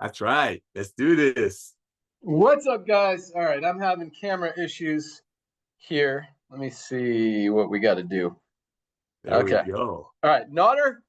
That's right. Let's do this. What's up, guys? All right, I'm having camera issues here. Let me see what we got to do. There we go. All right, Nodder,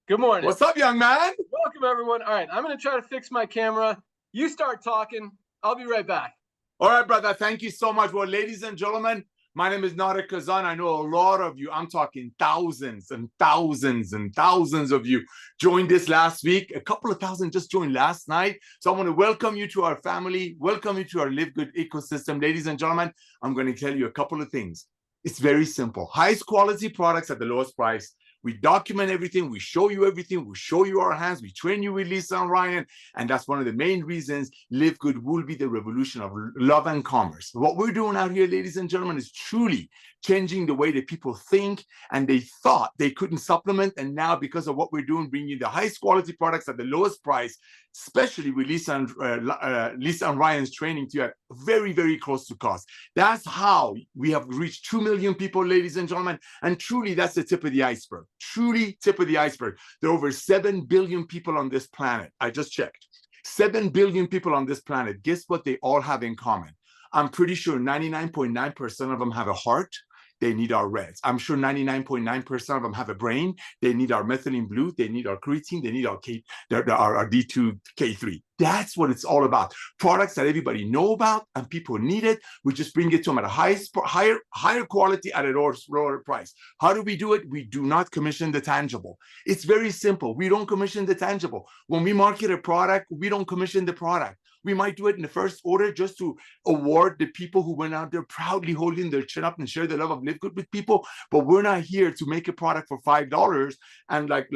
good morning. What's up, young man? Welcome, everyone. All right, I'm going to try to fix my camera. You start talking. I'll be right back. All right, brother. Thank you so much. Well, ladies and gentlemen, my name is Nodder Kazan. I know a lot of you, I'm talking thousands and thousands and thousands of you joined this last week. A couple of thousand just joined last night. So I want to welcome you to our family, welcome you to our LiveGood ecosystem. Ladies and gentlemen, I'm going to tell you a couple of things. It's very simple. Highest quality products at the lowest price. We document everything. We show you everything. We show you our hands. We train you with Lisa and Ryan. And that's one of the main reasons LiveGood will be the revolution of love and commerce. What we're doing out here, ladies and gentlemen, is truly changing the way that people think, and they thought they couldn't supplement. And now, because of what we're doing, bringing you the highest quality products at the lowest price, especially with Lisa and Ryan's training to you at very, very close to cost. That's how we have reached 2 million people, ladies and gentlemen. And truly, that's the tip of the iceberg. Truly, tip of the iceberg. There are over 7 billion people on this planet. I just checked. 7 billion people on this planet. Guess what they all have in common? I'm pretty sure 99.9% of them have a heart. They need our reds. I'm sure 99.9% of them have a brain. They need our methylene blue. They need our creatine. They need our D2K3. That's what it's all about. Products that everybody know about and people need it. We just bring it to them at a higher quality at a lower price. How do we do it? We do not commission the tangible. It's very simple. We don't commission the tangible. When we market a product, we don't commission the product. We might do it in the first order just to award the people who went out there proudly holding their chin up and share the love of LiveGood with people. But we're not here to make a product for $5 and like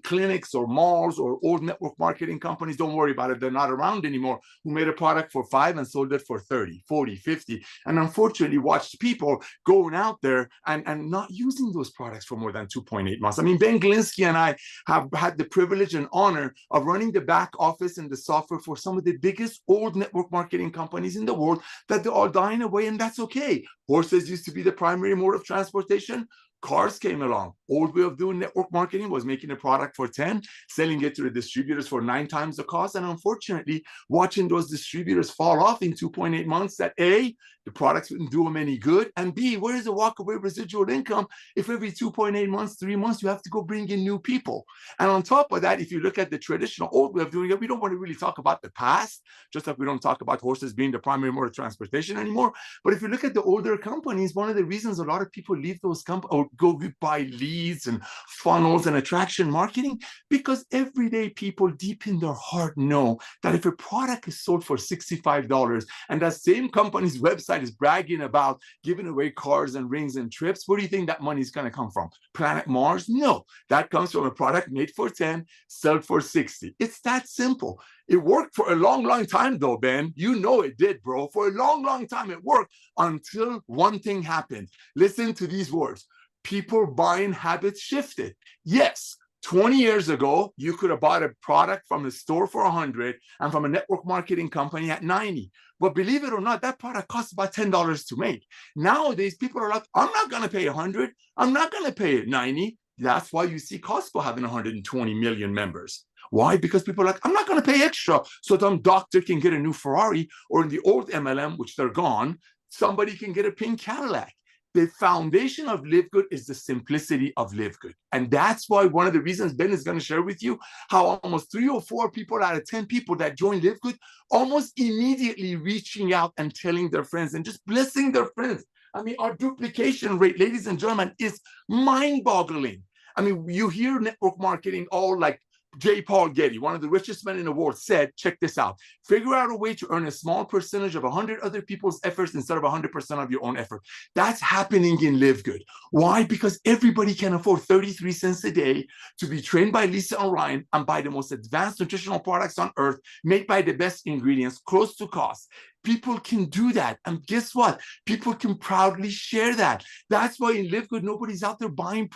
clinics or malls or old network marketing companies. Don't worry about it. They're not around anymore, who made a product for $5 and sold it for 30, 40, 50. And unfortunately watched people going out there and not using those products for more than 2.8 months. I mean, Ben Glinsky and I have had the privilege and honor of running the back office and the software for some of the biggest old network marketing companies in the world that they're all dying away, and that's okay. Horses used to be the primary mode of transportation. Cars came along. Old way of doing network marketing was making a product for 10, selling it to the distributors for 9 times the cost. And unfortunately, watching those distributors fall off in 2.8 months, that A, the products wouldn't do them any good, and B, where is the walkaway residual income if every 2.8 months, 3 months, you have to go bring in new people? And on top of that, if you look at the traditional old way of doing it, we don't want to really talk about the past, just like we don't talk about horses being the primary mode of transportation anymore. But if you look at the older companies, one of the reasons a lot of people leave those companies or go buy leads and funnels and attraction marketing, because everyday people deep in their heart know that if a product is sold for $65 and that same company's website is bragging about giving away cars and rings and trips, where do you think that money is going to come from? Planet Mars? No, that comes from a product made for 10, sold for 60. It's that simple. It worked for a long, long time though, Ben. You know it did, bro. For a long, long time it worked until one thing happened. Listen to these words. People buying habits shifted. Yes, 20 years ago, you could have bought a product from the store for 100 and from a network marketing company at 90. But believe it or not, that product costs about $10 to make. Nowadays, people are like, I'm not going to pay 100. I'm not going to pay 90. That's why you see Costco having 120 million members. Why? Because people are like, I'm not going to pay extra so some doctor can get a new Ferrari, or in the old MLM, which they're gone, somebody can get a pink Cadillac. The foundation of LiveGood is the simplicity of LiveGood. And that's why one of the reasons Ben is going to share with you how almost 3 or 4 people out of 10 people that join LiveGood almost immediately reaching out and telling their friends and just blessing their friends. I mean, our duplication rate, ladies and gentlemen, is mind-boggling. I mean, you hear network marketing all like J. Paul Getty, one of the richest men in the world, said, check this out, figure out a way to earn a small percentage of 100 other people's efforts instead of 100% of your own effort. That's happening in LiveGood. Why? Because everybody can afford 33 cents a day to be trained by Lisa and Ryan and buy the most advanced nutritional products on earth, made by the best ingredients, close to cost. People can do that. And guess what? People can proudly share that. That's why in LiveGood, nobody's out there buying,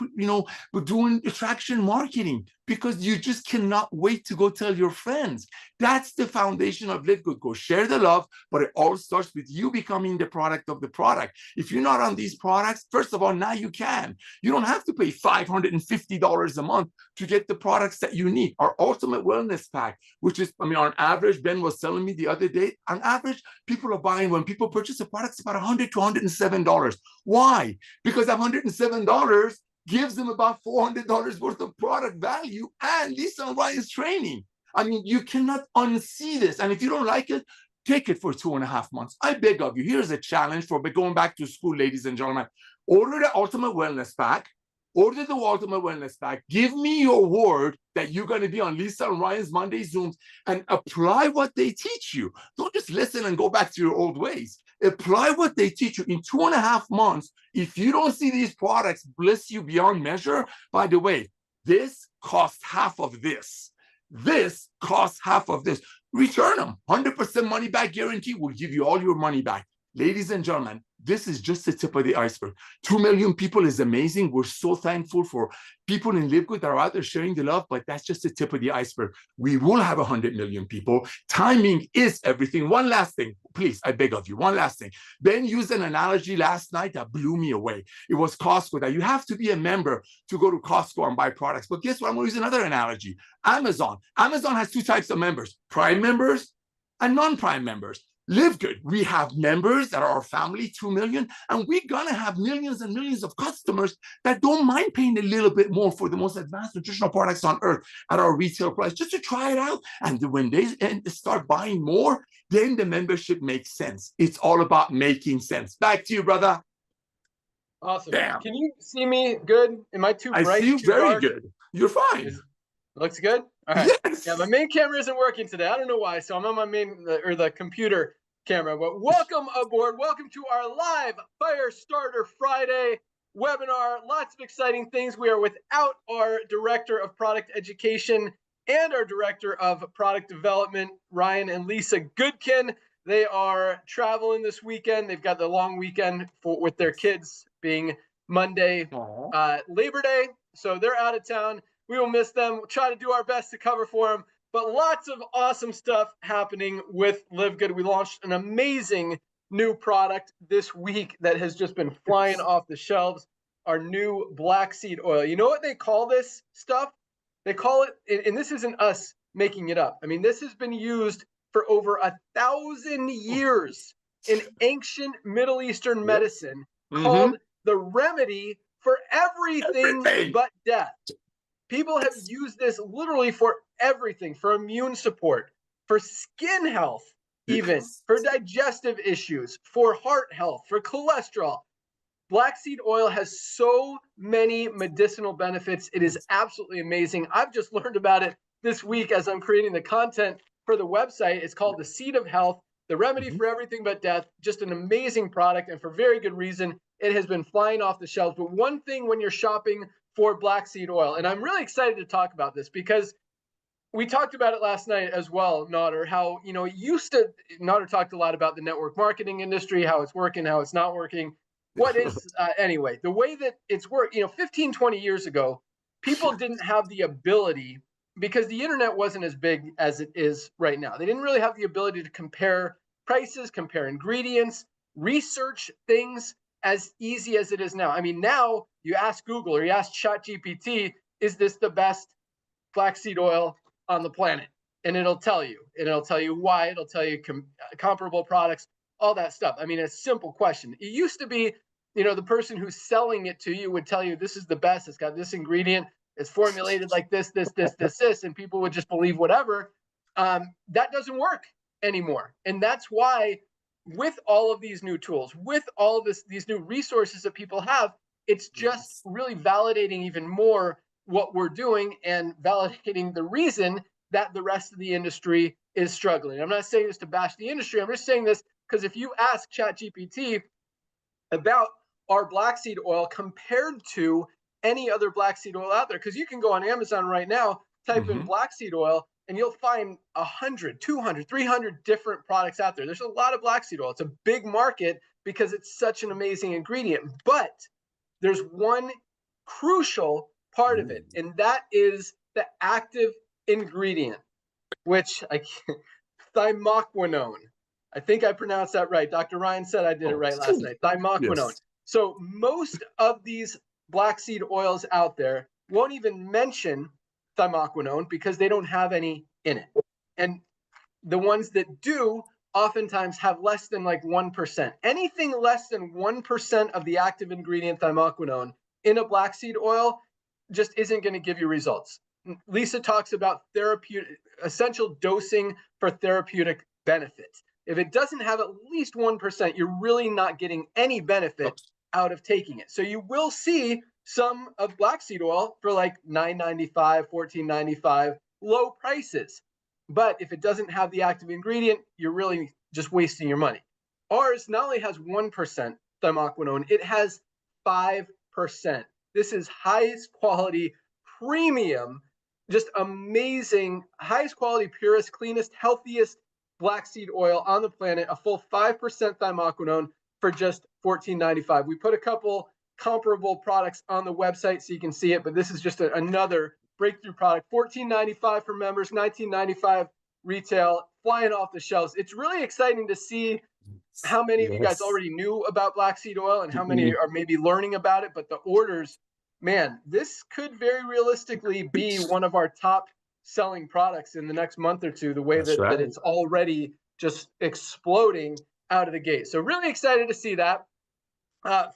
but doing attraction marketing, because you just cannot wait to go tell your friends. That's the foundation of LiveGood. Go share the love, but it all starts with you becoming the product of the product. If you're not on these products, first of all, now you can. You don't have to pay $550 a month to get the products that you need. Our Ultimate Wellness Pack, which is, on average, Ben was telling me the other day, on average, people are buying, when people purchase a product, it's about $100 to $107. Why? Because that $107 gives them about $400 worth of product value and Lisa and Ryan's training. You cannot unsee this. And if you don't like it, take it for 2.5 months. I beg of you. Here's a challenge for going back to school, ladies and gentlemen. Order the Ultimate Wellness Pack. Order the Ultimate Wellness Pack. Give me your word that you're going to be on Lisa and Ryan's Monday Zooms and apply what they teach you. Don't just listen and go back to your old ways. Apply what they teach you in 2.5 months. If you don't see these products bless you beyond measure, by the way, this costs half of this. This costs half of this. Return them. 100% money back guarantee. Will give you all your money back. Ladies and gentlemen, this is just the tip of the iceberg. 2 million people is amazing. We're so thankful for people in LiveGood that are out there sharing the love, but that's just the tip of the iceberg. We will have 100 million people. Timing is everything. One last thing, please, I beg of you, one last thing. Ben used an analogy last night that blew me away. It was Costco, that you have to be a member to go to Costco and buy products. But guess what? I'm going to use another analogy. Amazon. Amazon has 2 types of members, Prime members and non-Prime members. LiveGood, we have members that are our family, 2 million, and we're going to have millions and millions of customers that don't mind paying a little bit more for the most advanced nutritional products on earth at our retail price, just to try it out. And when they start buying more, then the membership makes sense. It's all about making sense. Back to you, brother. Awesome. Bam. Can you see me good? Am I too bright? I see you very dark? Good. You're fine. Looks good? All right. Yes. Yeah, my main camera isn't working today. I don't know why. So I'm on my the computer camera. But welcome aboard. Welcome to our live Firestarter-Friday webinar. Lots of exciting things. We are without our Director of Product Education and our Director of Product Development, Ryan and Lisa Goodkin. They are traveling this weekend. They've got the long weekend with their kids, being Monday, Labor Day. So they're out of town. We will miss them. We'll try to do our best to cover for them. But lots of awesome stuff happening with LiveGood. We launched an amazing new product this week that has just been flying off the shelves. Our new black seed oil. You know what they call this stuff? They call it, and this isn't us making it up. This has been used for over 1,000 years in ancient Middle Eastern medicine, called the remedy for everything but death. People have used this literally for everything, for immune support, for skin health, even for digestive issues, for heart health, for cholesterol. Black seed oil has so many medicinal benefits. It is absolutely amazing. I've just learned about it this week as I'm creating the content for the website. It's called the Seed of Health, the remedy for everything but death. Just an amazing product, and for very good reason. It has been flying off the shelves. But one thing when you're shopping for black seed oil, and I'm really excited to talk about this because we talked about it last night as well, Nader, how, Nader talked a lot about the network marketing industry, how it's working, how it's not working. What is, anyway, the way that it's worked, 15, 20 years ago, people didn't have the ability, because the internet wasn't as big as it is right now. They didn't really have the ability to compare prices, compare ingredients, research things as easy as it is now. Now you ask Google or you ask ChatGPT, is this the best flaxseed oil on the planet? And it'll tell you. And it'll tell you why. It'll tell you comparable products, all that stuff. a simple question. It used to be, the person who's selling it to you would tell you, this is the best. It's got this ingredient. It's formulated like this, and people would just believe whatever. That doesn't work anymore. And that's why, with all of these new tools, with all of these new resources that people have, it's just really validating even more what we're doing and validating the reason that the rest of the industry is struggling. I'm not saying this to bash the industry. I'm just saying this because if you ask ChatGPT about our black seed oil compared to any other black seed oil out there, because you can go on Amazon right now, type in black seed oil, and you'll find 100, 200, 300 different products out there. There's a lot of black seed oil. It's a big market because it's such an amazing ingredient. But there's one crucial part of it, and that is the active ingredient, which thymoquinone. I think I pronounced that right. Dr. Ryan said I did it right last night. Thymoquinone. Yes. So most of these black seed oils out there won't even mention thymoquinone because they don't have any in it. And the ones that do oftentimes have less than like 1%. Anything less than 1% of the active ingredient thymoquinone in a black seed oil just isn't going to give you results. Lisa talks about essential dosing for therapeutic benefits. If it doesn't have at least 1%, you're really not getting any benefit out of taking it. So you will see some of black seed oil for like $9.95, $14.95, low prices. But if it doesn't have the active ingredient, you're really just wasting your money. Ours not only has 1% thymoquinone, it has 5%. This is highest quality, premium, just amazing, highest quality, purest, cleanest, healthiest black seed oil on the planet, a full 5% thymoquinone for just $14.95. We put a couple comparable products on the website so you can see it, but this is just another breakthrough product. $14.95 for members, $19.95 retail, flying off the shelves. It's really exciting to see how many of you guys already knew about black seed oil and how many are maybe learning about it, but the orders, man, this could very realistically be one of our top selling products in the next month or two, the way that it's already just exploding out of the gate. So really excited to see that.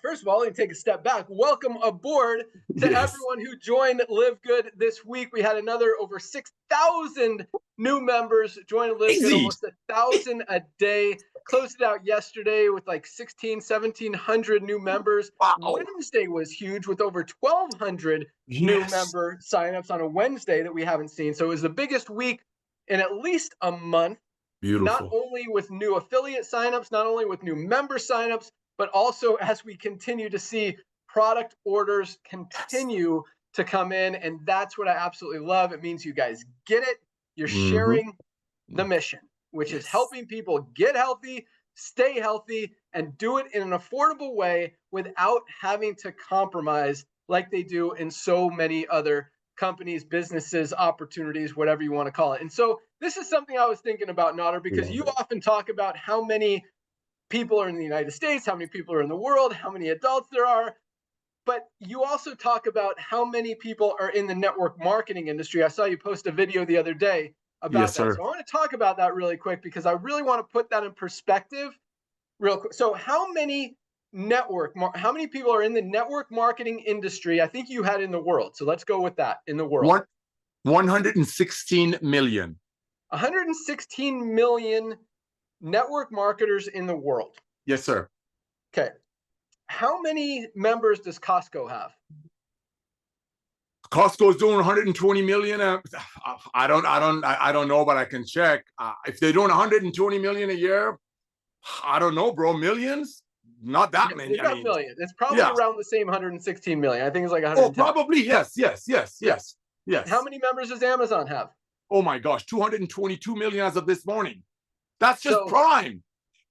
First of all, let me take a step back. Welcome aboard to everyone who joined LiveGood this week. We had another over 6,000 new members join LiveGood, almost 1,000 a day. Closed it out yesterday with like 1,700 new members. Wow. Wednesday was huge with over 1,200 new member signups on a Wednesday that we haven't seen. So it was the biggest week in at least a month. Beautiful. Not only with new affiliate signups, not only with new member signups, but also as we continue to see product orders continue to come in. And that's what I absolutely love. It means you guys get it. You're sharing the mission, which is helping people get healthy, stay healthy, and do it in an affordable way without having to compromise like they do in so many other companies, businesses, opportunities, whatever you want to call it. And so this is something I was thinking about, Nader, because you often talk about how many people are in the United States, how many people are in the world, how many adults there are. But you also talk about how many people are in the network marketing industry. I saw you post a video the other day about that. Sir. So I want to talk about that really quick because I really want to put that in perspective real quick. So how many people are in the network marketing industry? I think you had in the world. So let's go with that in the world. 116 million. 116 million network marketers in the world. Yes, sir. Okay. How many members does Costco have? Costco is doing 120 million. I don't know, but I can check. If they're doing 120 million a year, I don't know, bro. Millions? Not that many. It's not million. It's probably around the same 116 million. I think it's like 110. Oh, probably. Yes. How many members does Amazon have? Oh my gosh, 222 million as of this morning. That's just Prime.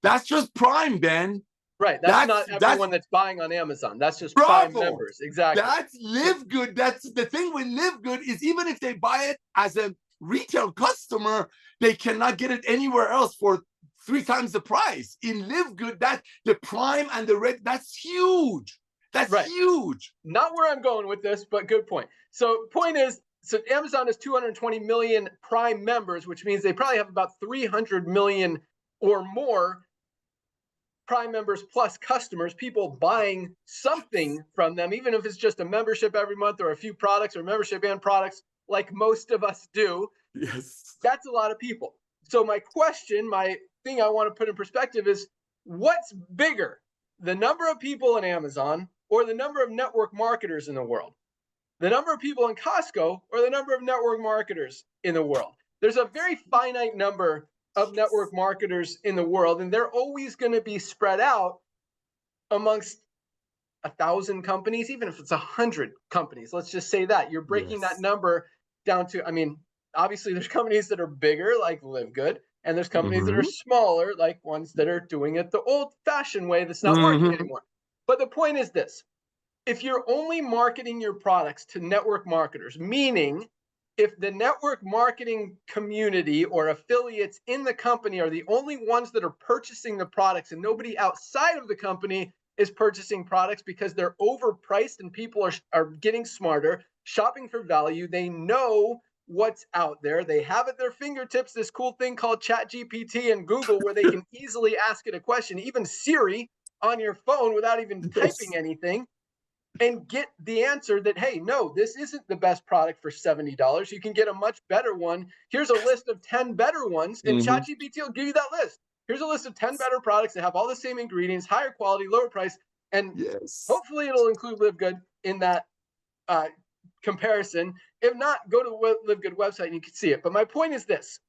That's just Prime, Ben. Right. That's not everyone that's buying on Amazon. That's just Prime members. Exactly. That's LiveGood. That's the thing with LiveGood is even if they buy it as a retail customer, they cannot get it anywhere else for 3 times the price. In LiveGood, that the Prime and the Red, that's huge. That's huge. Not where I'm going with this, but good point. So point is, so Amazon has 220 million Prime members, which means they probably have about 300 million or more Prime members plus customers, people buying something from them, even if it's just a membership every month or a few products or membership and products like most of us do. Yes. That's a lot of people. So my thing I want to put in perspective is what's bigger, the number of people in Amazon or the number of network marketers in the world? The number of people in Costco or the number of network marketers in the world? There's a very finite number of network marketers in the world, and they're always going to be spread out amongst 1,000 companies, even if it's 100 companies. Let's just say that you're breaking that number down to, I mean, obviously there's companies that are bigger like LiveGood, and there's companies that are Mm-hmm. smaller like ones that are doing it the old fashioned way that's not working Mm-hmm. anymore. But the point is this: if you're only marketing your products to network marketers, meaning if the network marketing community or affiliates in the company are the only ones that are purchasing the products and nobody outside of the company is purchasing products because they're overpriced and people are getting smarter, shopping for value, they know what's out there, they have at their fingertips this cool thing called ChatGPT and Google where they can easily ask it a question, even Siri on your phone without even typing Yes. anything, and get the answer that, hey, no, this isn't the best product for $70. You can get a much better one. Here's a list of 10 better ones, and Mm-hmm. ChatGPT will give you that list. Here's a list of 10 better products that have all the same ingredients, higher quality, lower price, and Yes. hopefully it'll include LiveGood in that comparison. If not, go to the LiveGood website and you can see it. But my point is this: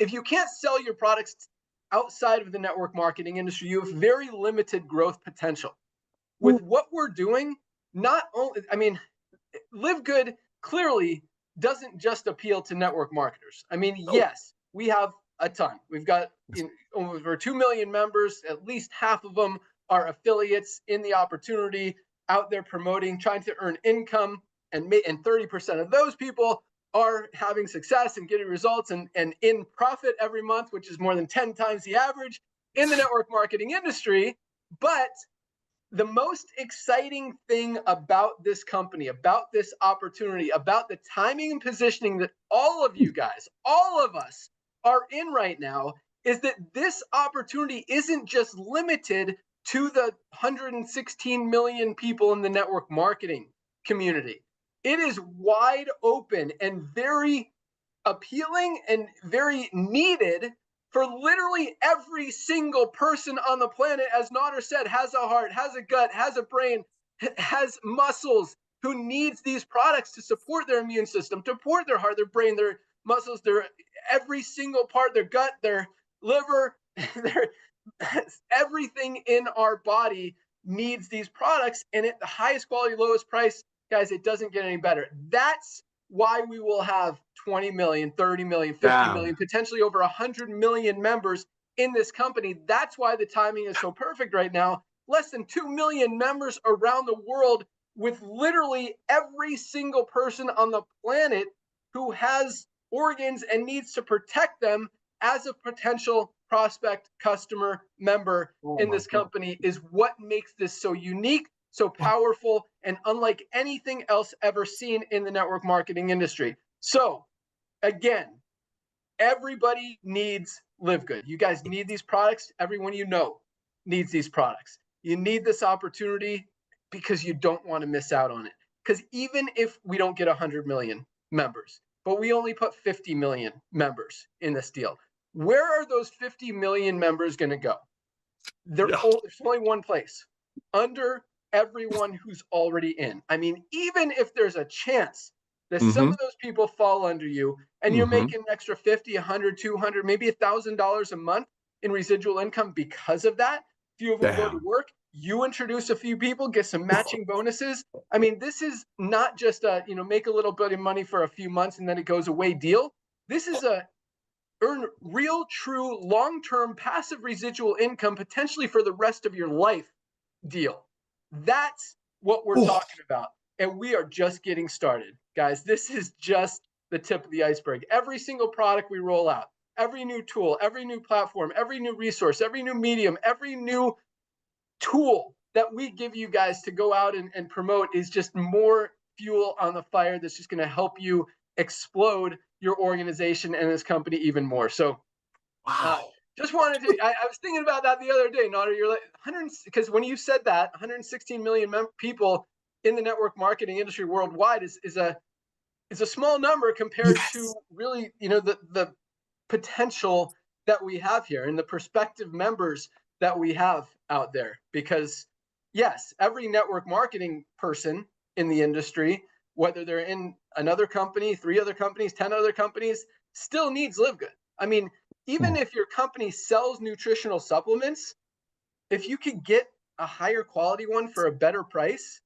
if you can't sell your products outside of the network marketing industry, you have very limited growth potential. With what we're doing, not only, I mean, LiveGood clearly doesn't just appeal to network marketers. I mean, Oh. yes, we have a ton. We've got over 2 million members. At least half of them are affiliates in the opportunity, out there promoting, trying to earn income. And 30% of those people are having success and getting results and in profit every month, which is more than 10 times the average in the network marketing industry. But the most exciting thing about this company, about this opportunity, about the timing and positioning that all of you guys, all of us are in right now is that this opportunity isn't just limited to the 116 million people in the network marketing community. It is wide open and very appealing and very needed for literally every single person on the planet, as Nader said, has a heart, has a gut, has a brain, has muscles, who needs these products to support their immune system, to support their heart, their brain, their muscles, their every single part, their gut, their liver, their everything in our body needs these products, and at the highest quality, lowest price, guys, it doesn't get any better. That's why we will have 20 million, 30 million, 50 million, potentially over 100 million members in this company. That's why the timing is so perfect right now. Less than 2 million members around the world, with literally every single person on the planet who has organs and needs to protect them as a potential prospect, customer, member in this company is what makes this so unique, so powerful, and unlike anything else ever seen in the network marketing industry. So again, everybody needs LiveGood. You guys need these products. Everyone you know needs these products. You need this opportunity because you don't want to miss out on it. Because even if we don't get 100 million members, but we only put 50 million members in this deal, where are those 50 million members going to go? There's only one place: under everyone who's already in. I mean, even if there's a chance that some of those people fall under you and you're making an extra 50, 100, 200, maybe $1,000 a month in residual income because of that, few of them go to work, you introduce a few people, get some matching bonuses. I mean, this is not just a, make a little bit of money for a few months and then it goes away deal. This is a earn real, true, long-term passive residual income potentially for the rest of your life deal. That's what we're talking about. And we are just getting started, guys. This is just the tip of the iceberg. Every single product we roll out, every new tool, every new platform, every new resource, every new medium, every new tool that we give you guys to go out and promote is just more fuel on the fire that's just going to help you explode your organization and this company even more. So just wanted to, I was thinking about that the other day, Nader. You're like 100, because when you said that 116 million people in the network marketing industry worldwide is a small number compared to really, the potential that we have here and the prospective members that we have out there. Because yes, every network marketing person in the industry, whether they're in another company, 3 other companies, 10 other companies, still needs LiveGood. I mean, even if your company sells nutritional supplements, if you can get a higher quality one for a better price,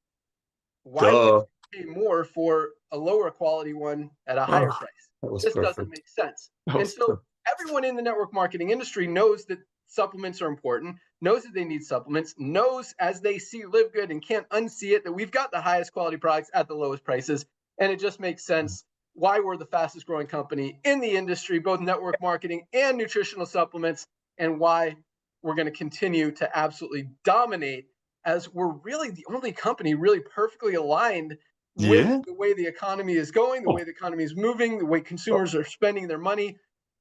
why would you pay more for a lower quality one at a higher price. That was This doesn't perfect. make sense. That And was so perfect. everyone in the network marketing industry knows that supplements are important, knows that they need supplements, knows as they see LiveGood and can't unsee it that we've got the highest quality products at the lowest prices. And it just makes sense why we're the fastest growing company in the industry, both network marketing and nutritional supplements, and why we're going to continue to absolutely dominate, as we're really the only company really perfectly aligned with Yeah. the way the economy is going, the way the economy is moving, the way consumers are spending their money,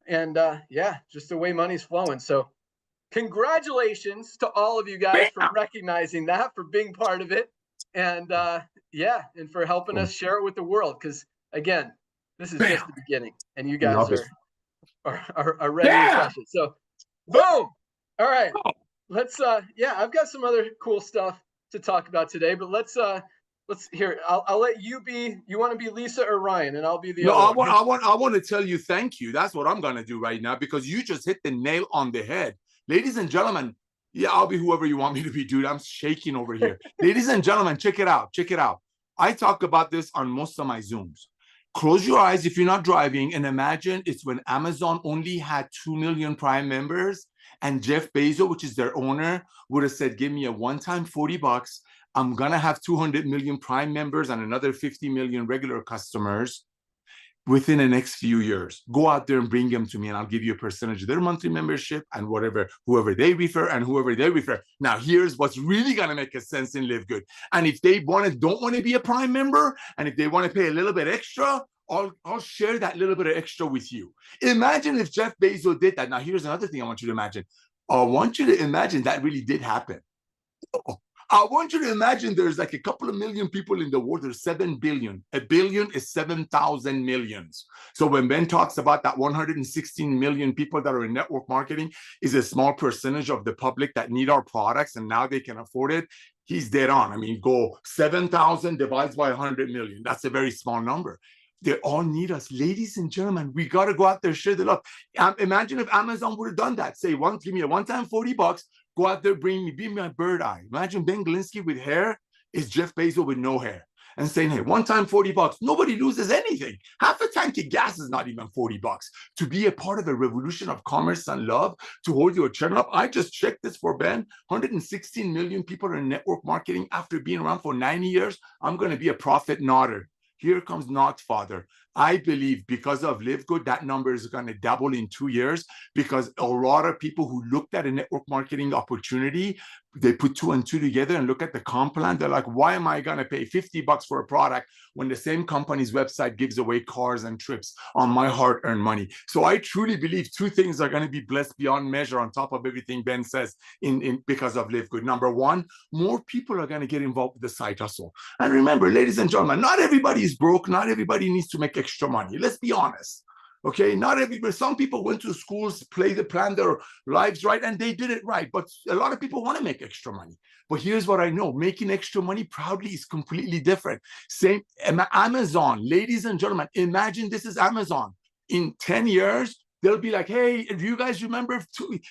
and yeah, just the way money's flowing. So congratulations to all of you guys for recognizing that, for being part of it, and yeah, and for helping us share it with the world. Because again, this is just the beginning, and you guys Love it. are ready to crush it. So, boom! All right, let's yeah, I've got some other cool stuff to talk about today, but let's hear. I'll let you be. You want to be Lisa or Ryan, and I'll be the No, other one. I want to tell you thank you. That's what I'm gonna do right now, because you just hit the nail on the head. Ladies and gentlemen, yeah, I'll be whoever you want me to be, dude. I'm shaking over here. Ladies and gentlemen, check it out. Check it out. I talk about this on most of my Zooms. Close your eyes if you're not driving and imagine it's when Amazon only had 2 million Prime members, and Jeff Bezos, which is their owner, would have said, give me a one-time $40. I'm gonna have 200 million Prime members and another 50 million regular customers within the next few years. Go out there and bring them to me, and I'll give you a percentage of their monthly membership and whoever they refer and whoever they refer. Now, here's what's really gonna make a sense in LiveGood. And if they don't want to be a Prime member, and if they want to pay a little bit extra, I'll share that little bit of extra with you. Imagine if Jeff Bezos did that. Now, here's another thing I want you to imagine. I want you to imagine that really did happen. I want you to imagine there's like a couple of million people in the world. There's 7 billion. A billion is 7,000 millions. So when Ben talks about that 116 million people that are in network marketing is a small percentage of the public that need our products and now they can afford it, he's dead on. I mean, go 7,000 divides by 100 million. That's a very small number. They all need us. Ladies and gentlemen, we got to go out there, share the love. Imagine if Amazon would have done that. Say, give me a one-time $40. Go out there, be my bird eye. Imagine Ben Glinsky with hair is Jeff Bezos with no hair. And saying, hey, one time $40, nobody loses anything. Half a tank of gas is not even $40. To be a part of a revolution of commerce and love, to hold your channel up. I just checked this for Ben. 116 million people are in network marketing after being around for 90 years. I'm going to be a profit nodder. Here comes not father. I believe because of LiveGood, that number is going to double in 2 years, because a lot of people who looked at a network marketing opportunity, they put 2 and 2 together and look at the comp plan. They're like, why am I going to pay $50 for a product when the same company's website gives away cars and trips on my hard-earned money? So I truly believe 2 things are going to be blessed beyond measure on top of everything Ben says because of LiveGood. Number 1, more people are going to get involved with the side hustle. And remember, ladies and gentlemen, not everybody is broke. Not everybody needs to make extra money. Let's be honest. Okay, not everybody. Some people went to schools, plan their lives right, and they did it right. But a lot of people want to make extra money. But here's what I know: making extra money proudly is completely different. Same Amazon, ladies and gentlemen. Imagine this is Amazon. In 10 years, they'll be like, hey, do you guys remember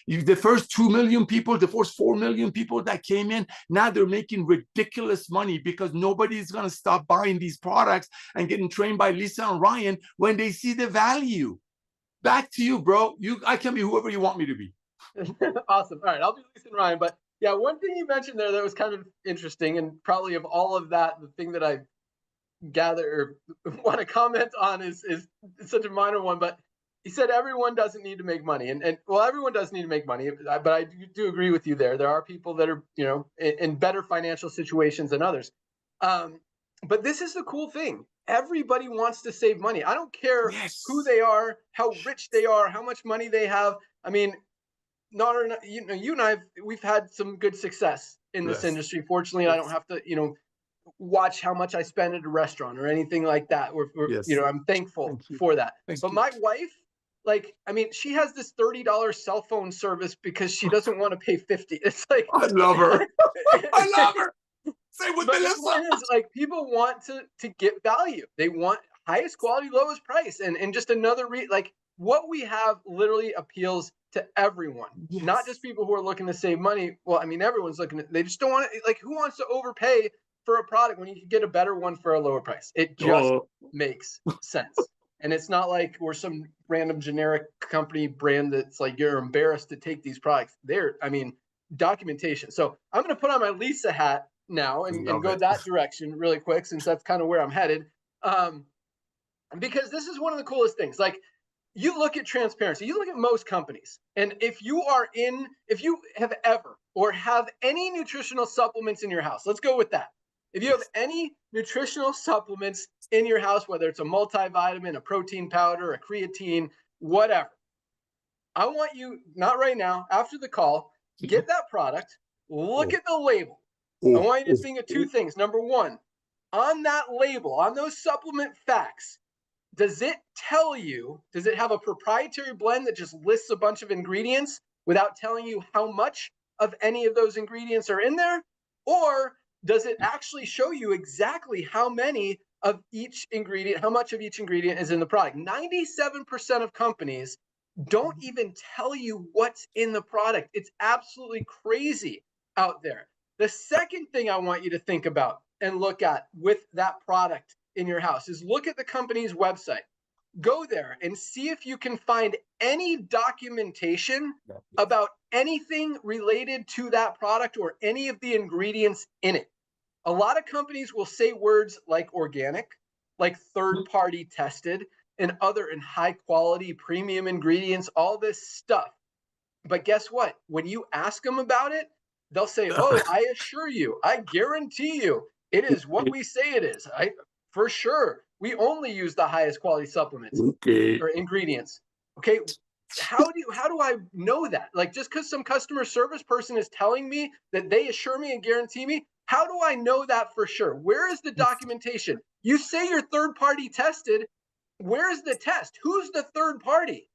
the first 2 million people, the first 4 million people that came in? Now they're making ridiculous money because nobody's going to stop buying these products and getting trained by Lisa and Ryan when they see the value. Back to you, bro. I can be whoever you want me to be. Awesome. All right, I'll be Lisa and Ryan. But yeah, one thing you mentioned there that was kind of interesting, and probably of all of that, the thing that I gather or want to comment on is such a minor one, but he said everyone doesn't need to make money, and well, everyone does need to make money, but I do agree with you there. There are people that are, you know, in better financial situations than others. But this is the cool thing. Everybody wants to save money. I don't care who they are, how rich they are, how much money they have. I mean, you and I, we've had some good success in this industry. Fortunately, I don't have to, you know, watch how much I spend at a restaurant or anything like that. You know, I'm thankful for that. But my wife, like, I mean, she has this $30 cell phone service because she doesn't want to pay $50. It's like, I love her. I love her. Say with Melissa. Is, like, people want to get value. They want highest quality, lowest price, and just another like what we have literally appeals to everyone, not just people who are looking to save money. Well, I mean, everyone's looking. They just don't want to. Like, who wants to overpay for a product when you can get a better one for a lower price? It just makes sense. And it's not like we're some random generic company brand that's like you're embarrassed to take these products. Documentation. So I'm going to put on my Lisa hat now and go that direction really quick, since that's kind of where I'm headed. Because this is one of the coolest things. Like, you look at transparency, you look at most companies, and if you have ever or have any nutritional supplements in your house, let's go with that. If you have any nutritional supplements in your house, whether it's a multivitamin, a protein powder, a creatine, whatever, I want you, not right now, after the call, get that product, look at the label. I want you to think of two things. Number one, on that label, on those supplement facts, does it have a proprietary blend that just lists a bunch of ingredients without telling you how much of any of those ingredients are in there? Or does it actually show you exactly how many of each ingredient, how much of each ingredient is in the product? 97% of companies don't even tell you what's in the product. It's absolutely crazy out there. The second thing I want you to think about and look at with that product in your house is look at the company's website. Go there and see if you can find any documentation about anything related to that product or any of the ingredients in it. A lot of companies will say words like organic, like third-party tested, and high quality premium ingredients, all this stuff. But guess what? When you ask them about it, they'll say, oh, I assure you, I guarantee you, it is what we say it is. For sure, we only use the highest quality supplements or ingredients. Okay, how do I know that? Like, just because some customer service person is telling me that they assure me and guarantee me, how do I know that for sure? Where is the documentation? You say you're third party tested. Where is the test? Who's the third party?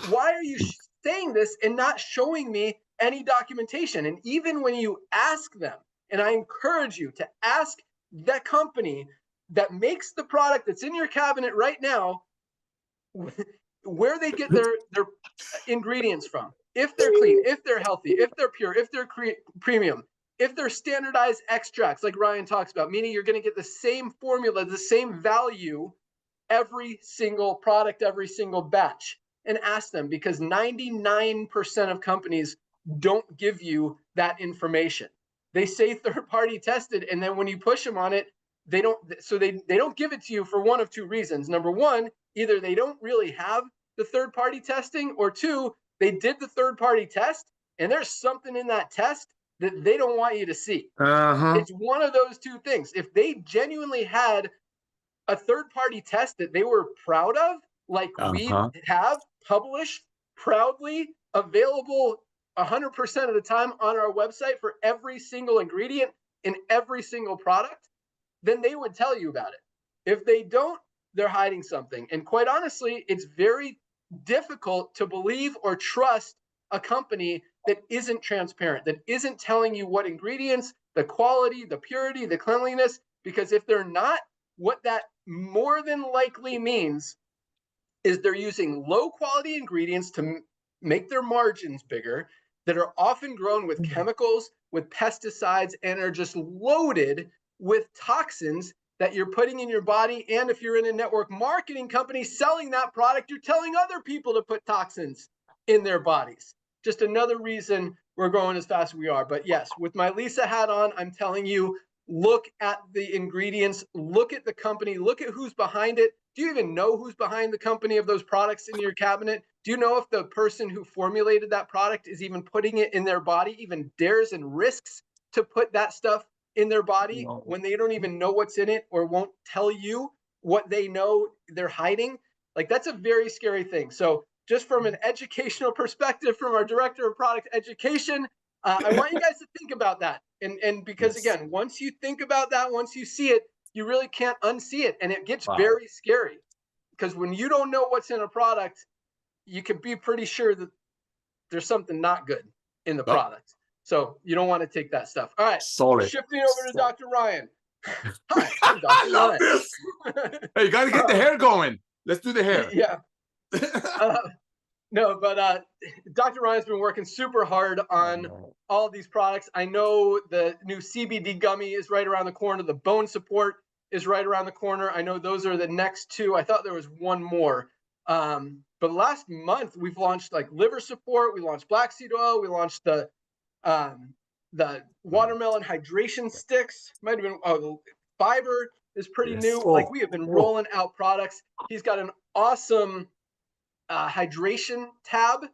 Why are you saying this and not showing me any documentation? And even when you ask them, and I encourage you to ask that company that makes the product that's in your cabinet right now, where they get their ingredients from, if they're clean, if they're healthy, if they're pure, if they're premium, if they're standardized extracts like Ryan talks about, meaning you're going to get the same formula, the same value, every single product, every single batch, and ask them, because 99% of companies don't give you that information. They say third-party tested, and then when you push them on it, they don't give it to you for one of two reasons. Number one, either they don't really have the third-party testing, or two, they did the third-party test, and there's something in that test that they don't want you to see. It's one of those two things. If they genuinely had a third-party test that they were proud of, like we have published, proudly available 100% of the time on our website for every single ingredient in every single product, then they would tell you about it. If they don't, they're hiding something. And quite honestly, it's very difficult to believe or trust a company that isn't transparent, that isn't telling you what ingredients, the quality, the purity, the cleanliness, because if they're not, what that more than likely means is they're using low quality ingredients to make their margins bigger, that are often grown with chemicals, with pesticides, and are just loaded with toxins that you're putting in your body. And if you're in a network marketing company selling that product, you're telling other people to put toxins in their bodies. Just another reason we're growing as fast as we are. But yes, with my Lisa hat on, I'm telling you, look at the ingredients, look at the company, look at who's behind it. Do you even know who's behind the company of those products in your cabinet? Do you know if the person who formulated that product is even putting it in their body, even dares and risks to put that stuff in their body when they don't even know what's in it or won't tell you what they know they're hiding? Like, that's a very scary thing. So just from an educational perspective, from our director of product education, I want you guys to think about that. And because again, once you think about that, once you see it, you really can't unsee it. And it gets very scary, because when you don't know what's in a product, you can be pretty sure that there's something not good in the product. So you don't want to take that stuff. All right. Shifting over to Dr. Ryan. Hi, I'm Dr. I love Ryan. this. Hey, you got to get the hair going. Let's do the hair. Yeah. No, but Dr. Ryan's been working super hard on all of these products. I know the new CBD gummy is right around the corner. The bone support is right around the corner. I know those are the next two. I thought there was one more. But last month we've launched like liver support. We launched black seed oil. We launched the watermelon hydration sticks. Might have been the fiber is pretty new. Like we have been rolling out products. He's got an awesome hydration tab,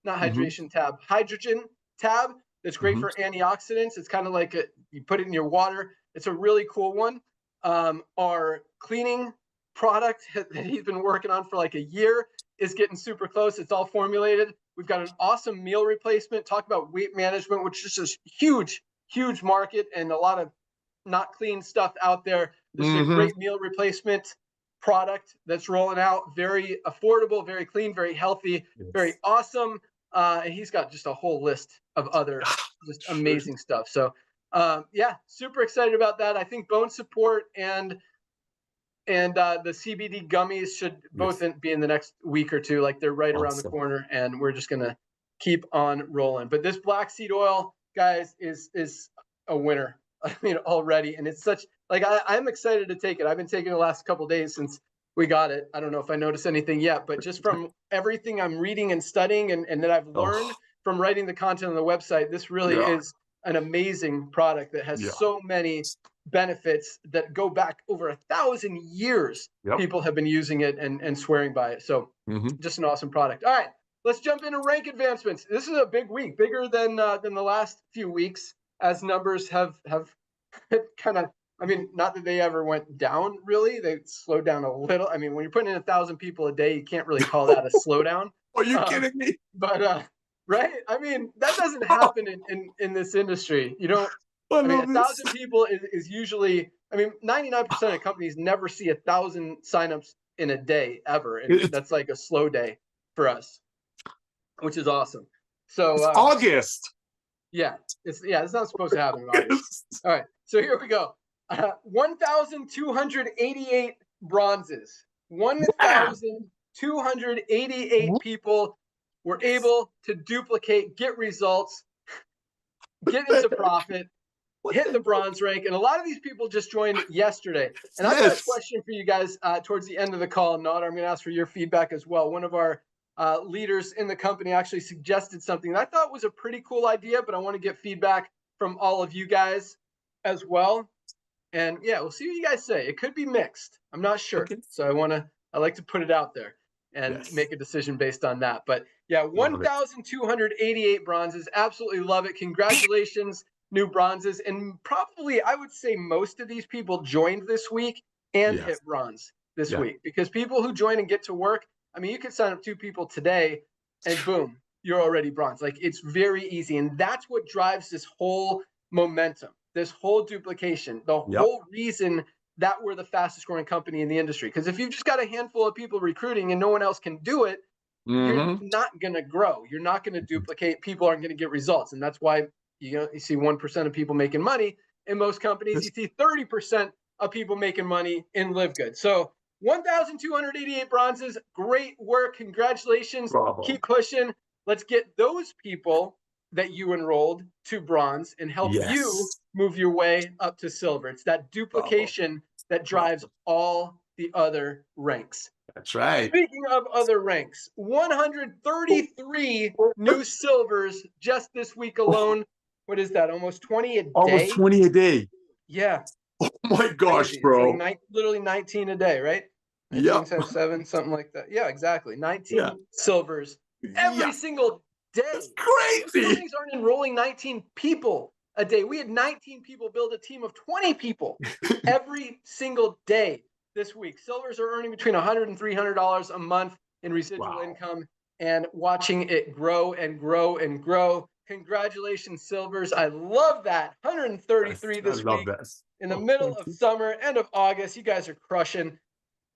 not hydration tab, hydrogen tab. That's great for antioxidants. It's kind of like you put it in your water. It's a really cool one. Our cleaning product that he's been working on for like a year is getting super close. It's all formulated. We've got an awesome meal replacement. Talk about weight management, which is a huge, huge market and a lot of not clean stuff out there. This is a great meal replacement product that's rolling out. Very affordable, very clean, very healthy, very awesome. And he's got just a whole list of other just amazing stuff. So yeah, super excited about that. I think bone support and the CBD gummies should both be in the next week or two. Like they're right around the corner, and we're just gonna keep on rolling. But this black seed oil, guys, is a winner. I mean, already, and it's such like I'm excited to take it. I've been taking it the last couple of days since we got it. I don't know if I noticed anything yet, but just from everything I'm reading and studying and that I've learned from writing the content on the website, this really is an amazing product that has so many benefits that go back over 1,000 years. People have been using it and swearing by it. So just an awesome product. All right, let's jump into rank advancements. This is a big week, bigger than the last few weeks, as numbers have kind of, I mean, not that they ever went down, really. They slowed down a little. I mean, when you're putting in 1,000 people a day, you can't really call that a slowdown. Are you kidding me? But right? I mean, that doesn't happen in this industry. You don't. I mean, 1,000 people is usually. I mean, 99% of companies never see 1,000 signups in a day ever, and that's like a slow day for us, which is awesome. So it's August. Yeah, it's not supposed to happen in August. All right, so here we go. 1,288 bronzes. 1,288 people were able to duplicate, get results, get into profit, hit the bronze rank. And a lot of these people just joined yesterday. And I've got a question for you guys towards the end of the call. Nod, I'm going to ask for your feedback as well. One of our leaders in the company actually suggested something that I thought was a pretty cool idea, but I want to get feedback from all of you guys as well. And yeah, we'll see what you guys say. It could be mixed. I'm not sure. So I like to put it out there and make a decision based on that. But yeah, 1,288 bronzes. Absolutely love it. Congratulations, new bronzes. And probably I would say most of these people joined this week and hit bronze this week, because people who join and get to work, I mean, you could sign up 2 people today and boom, you're already bronze. Like, it's very easy. And that's what drives this whole momentum, this whole duplication, the whole reason that we're the fastest growing company in the industry. Because if you've just got a handful of people recruiting and no one else can do it, you're not going to grow. You're not going to duplicate. People aren't going to get results. And that's why you see 1% of people making money in most companies. You see 30% of people making money in LiveGood. So 1,288 bronzes. Great work. Congratulations. Bravo. Keep pushing. Let's get those people that you enrolled to bronze and help you move your way up to silver. It's that duplication that drives all the other ranks. That's right. Speaking of other ranks, 133 new silvers just this week alone. What is that? Almost 20 a day? Almost 20 a day. Yeah. Oh my gosh, bro. Like literally 19 a day, right? 19 times 7, something like that. Yeah, exactly. 19 silvers every single day. It's crazy. Companies aren't enrolling 19 people a day. We had 19 people build a team of 20 people every single day this week. Silvers are earning between $100 and $300 a month in residual income, and watching it grow and grow and grow. Congratulations, Silvers. I love that. 133 this week. In the middle of summer, end of August. You guys are crushing.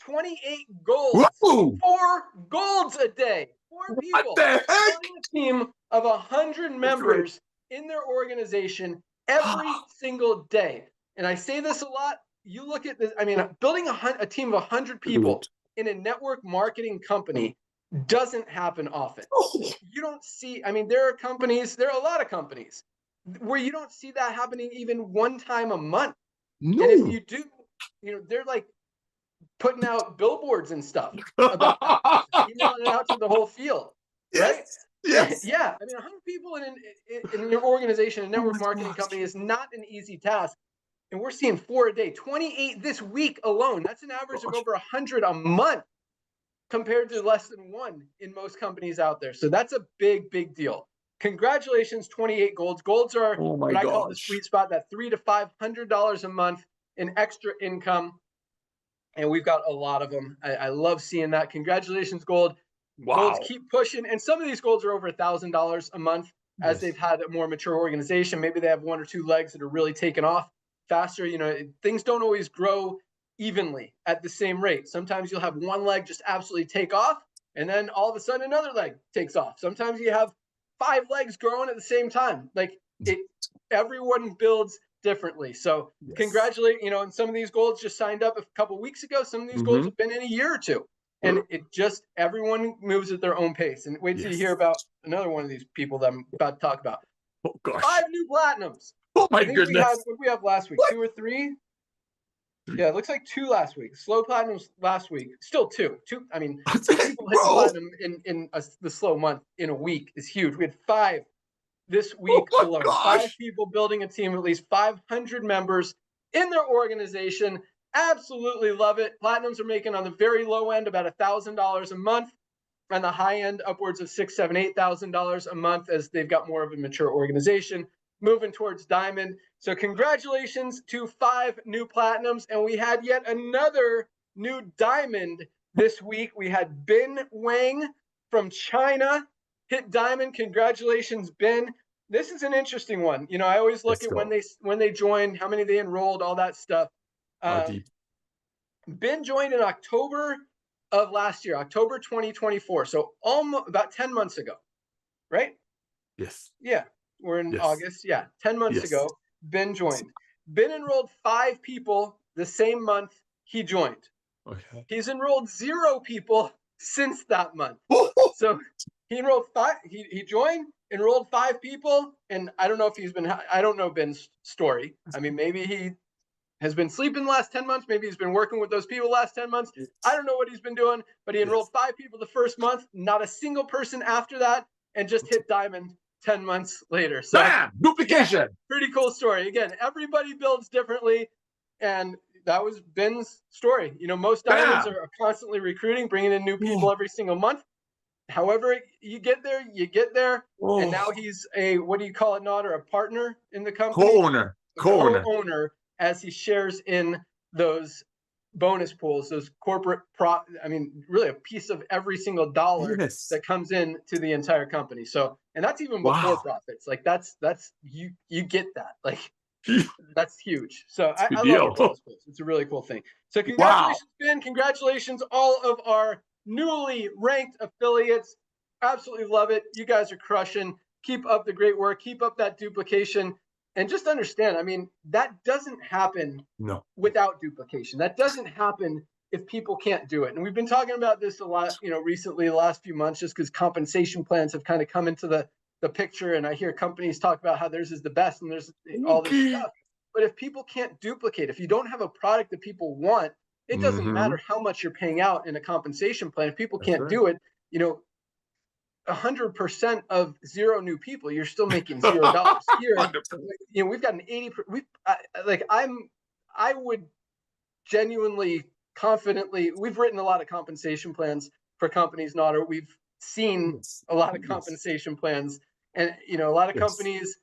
28 golds. Whoa. 4 golds a day. 4 people. What the heck? A team of 100 members in their organization every single day. And I say this a lot. You look at this. I mean, building a team of 100 people in a network marketing company Doesn't happen often. Oh, You don't see, I mean, there are a lot of companies where you don't see that happening even one time a month. And if no. you do, they're like putting out billboards and stuff about that, emailing it out to the whole field, right? Yes. Yes. Yeah, I mean, 100 people in your organization, a Oh network my marketing gosh. company is not an easy task. And we're seeing 4 a day, 28 this week alone. That's an average of Gosh. over 100 a month compared to less than one in most companies out there. So that's a big, big deal. Congratulations, 28 golds. Golds are Oh my what I call the gosh. sweet spot, that $300 to $500 a month in extra income. And we've got a lot of them. I love seeing that. Congratulations, Gold. Golds Wow. keep pushing. And some of these golds are over $1,000 a month as they've Yes. had a more mature organization. Maybe they have one or two legs that are really taken off faster. Things don't always grow evenly at the same rate. Sometimes you'll have one leg just absolutely take off, and then all of a sudden another leg takes off. Sometimes you have 5 legs growing at the same time. Like everyone builds differently. So Yes. congratulate, and some of these golds just signed up a couple weeks ago. Some of these golds Mm-hmm. have been in a year or two. And it just, everyone moves at their own pace. And wait till you hear Yes. about another one of these people that I'm about to talk about. Oh gosh. 5 new platinums. Oh my I think we had, goodness. what did we have last week? What? 2 or 3? Yeah, it looks like 2 last week. Slow platinums last week. Still 2. I mean, 2 people hitting Bro. platinum in the slow month in a week is huge. We had 5 this week Oh my alone. 5 gosh. people building a team of at least 500 members in their organization. Absolutely love it. Platinums are making on the very low end about $1,000 a month, on the high end upwards of $6,000, $7,000, $8,000 a month as they've got more of a mature organization, moving towards diamond. So congratulations to 5 new platinums, and we had yet another new diamond this week. We had Ben Wang from China hit diamond. Congratulations, Ben. This is an interesting one. I always look Let's at go. when they joined, how many they enrolled, all that stuff. Deep. Ben joined in October of last year, October 2024. So almost about 10 months ago, right? Yes. Yeah, we're in Yes. August. Yeah, 10 months Yes. ago, Ben joined. Ben enrolled 5 people the same month he joined. Okay. He's enrolled 0 people since that month. So he enrolled 5. He joined, enrolled 5 people, and I don't know if I don't know Ben's story. I mean, maybe he has been sleeping the last 10 months. Maybe he's been working with those people the last 10 months. I don't know what he's been doing, but he enrolled 5 people the first month, not a single person after that, and just hit diamond 10 months later. So bam, duplication. Yeah, pretty cool story. Again, everybody builds differently, and that was Ben's story. Most diamonds are constantly recruiting, bringing in new people every single month. However, you get there, and now he's a, what do you call it, Nod, or a partner in the company? Co-owner. Co-owner, as he shares in those bonus pools, those corporate really a piece of every single dollar that comes in to the entire company. So, and that's even before profits. Like that's you get that. Like that's huge. So I love bonus pools. It's a really cool thing. So congratulations, Ben. Congratulations, all of our newly ranked affiliates. Absolutely love it. You guys are crushing. Keep up the great work. Keep up that duplication. And just understand, that doesn't happen without duplication. That doesn't happen if people can't do it. And we've been talking about this a lot, recently, the last few months, just because compensation plans have kind of come into the picture. And I hear companies talk about how theirs is the best and there's all this stuff. But if people can't duplicate, if you don't have a product that people want, it doesn't matter how much you're paying out in a compensation plan. If people can't do it, 100% of 0 new people, you're still making $0 here. We've got an 80. I would genuinely, confidently. We've written a lot of compensation plans for companies, Nodder. We've seen a lot of compensation plans, and a lot of companies.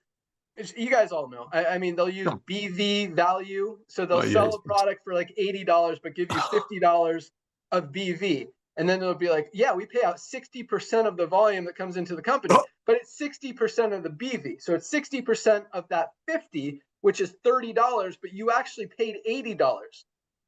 You guys all know. They'll use BV value, so they'll sell a product for like $80, but give you $50 of BV. And then they'll be like, yeah, we pay out 60% of the volume that comes into the company, but it's 60% of the BV. So it's 60% of that 50, which is $30, but you actually paid $80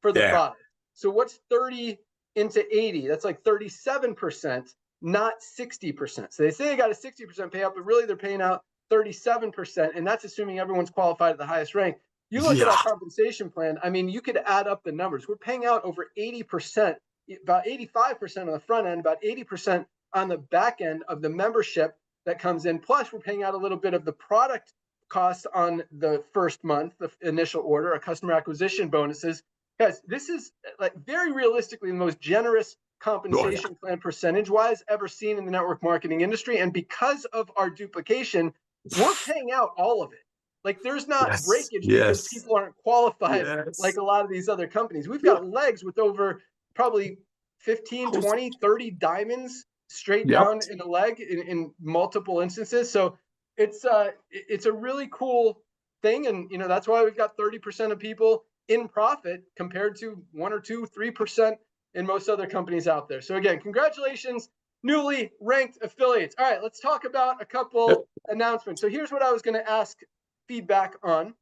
for the product. So what's 30 into 80? That's like 37%, not 60%. So they say they got a 60% payout, but really they're paying out 37%. And that's assuming everyone's qualified at the highest rank. You look at our compensation plan, you could add up the numbers. We're paying out over 80% about 85% on the front end, about 80% on the back end of the membership that comes in. Plus, we're paying out a little bit of the product cost on the first month, the initial order, our customer acquisition bonuses. Guys, this is like very realistically the most generous compensation plan percentage-wise ever seen in the network marketing industry. And because of our duplication, we're paying out all of it. Like there's not breakage because people aren't qualified like a lot of these other companies. We've got legs with over probably 15, 20, 30 diamonds straight down in a leg in multiple instances. So it's a really cool thing. And, you know, that's why we've got 30% of people in profit compared to 1 or 2, 3% in most other companies out there. So again, congratulations, newly ranked affiliates. All right, let's talk about a couple announcements. So here's what I was going to ask feedback on.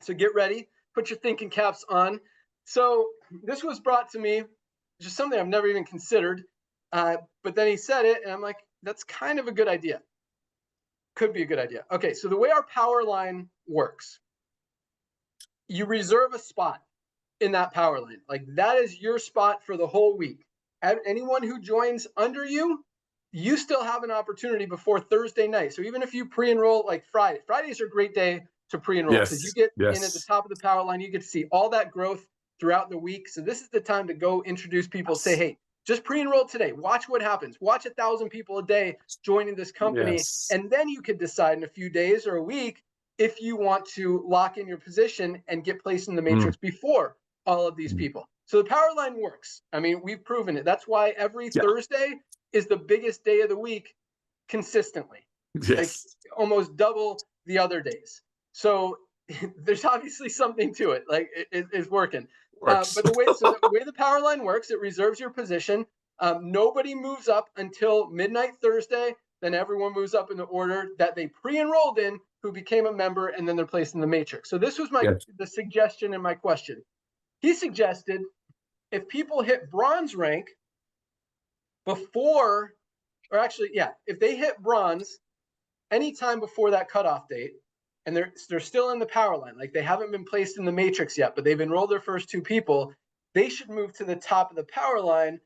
So get ready, put your thinking caps on. So this was brought to me, just something I've never even considered. But then he said it, and I'm like, that's kind of a good idea. Could be a good idea. Okay, so the way our power line works, you reserve a spot in that power line. Like that is your spot for the whole week. Anyone who joins under you, you still have an opportunity before Thursday night. So even if you pre-enroll like Fridays are a great day to pre-enroll because you get in at the top of the power line, you get to see all that growth throughout the week. So this is the time to go introduce people, say, hey, just pre-enroll today. Watch what happens. Watch 1,000 people a day joining this company. And then you could decide in a few days or a week if you want to lock in your position and get placed in the matrix before all of these people. So the power line works. I mean, we've proven it. That's why every Thursday is the biggest day of the week consistently. Like almost double the other days. So there's obviously something to it. Like it's working. But the way the power line works, it reserves your position. Nobody moves up until midnight Thursday. Then everyone moves up in the order that they pre-enrolled in, who became a member, and then they're placed in the matrix. So this was the suggestion and my question. He suggested if people hit bronze rank before, or actually, if they hit bronze anytime before that cutoff date, and they're still in the power line, like they haven't been placed in the matrix yet, but they've enrolled their first 2 people, they should move to the top of the power line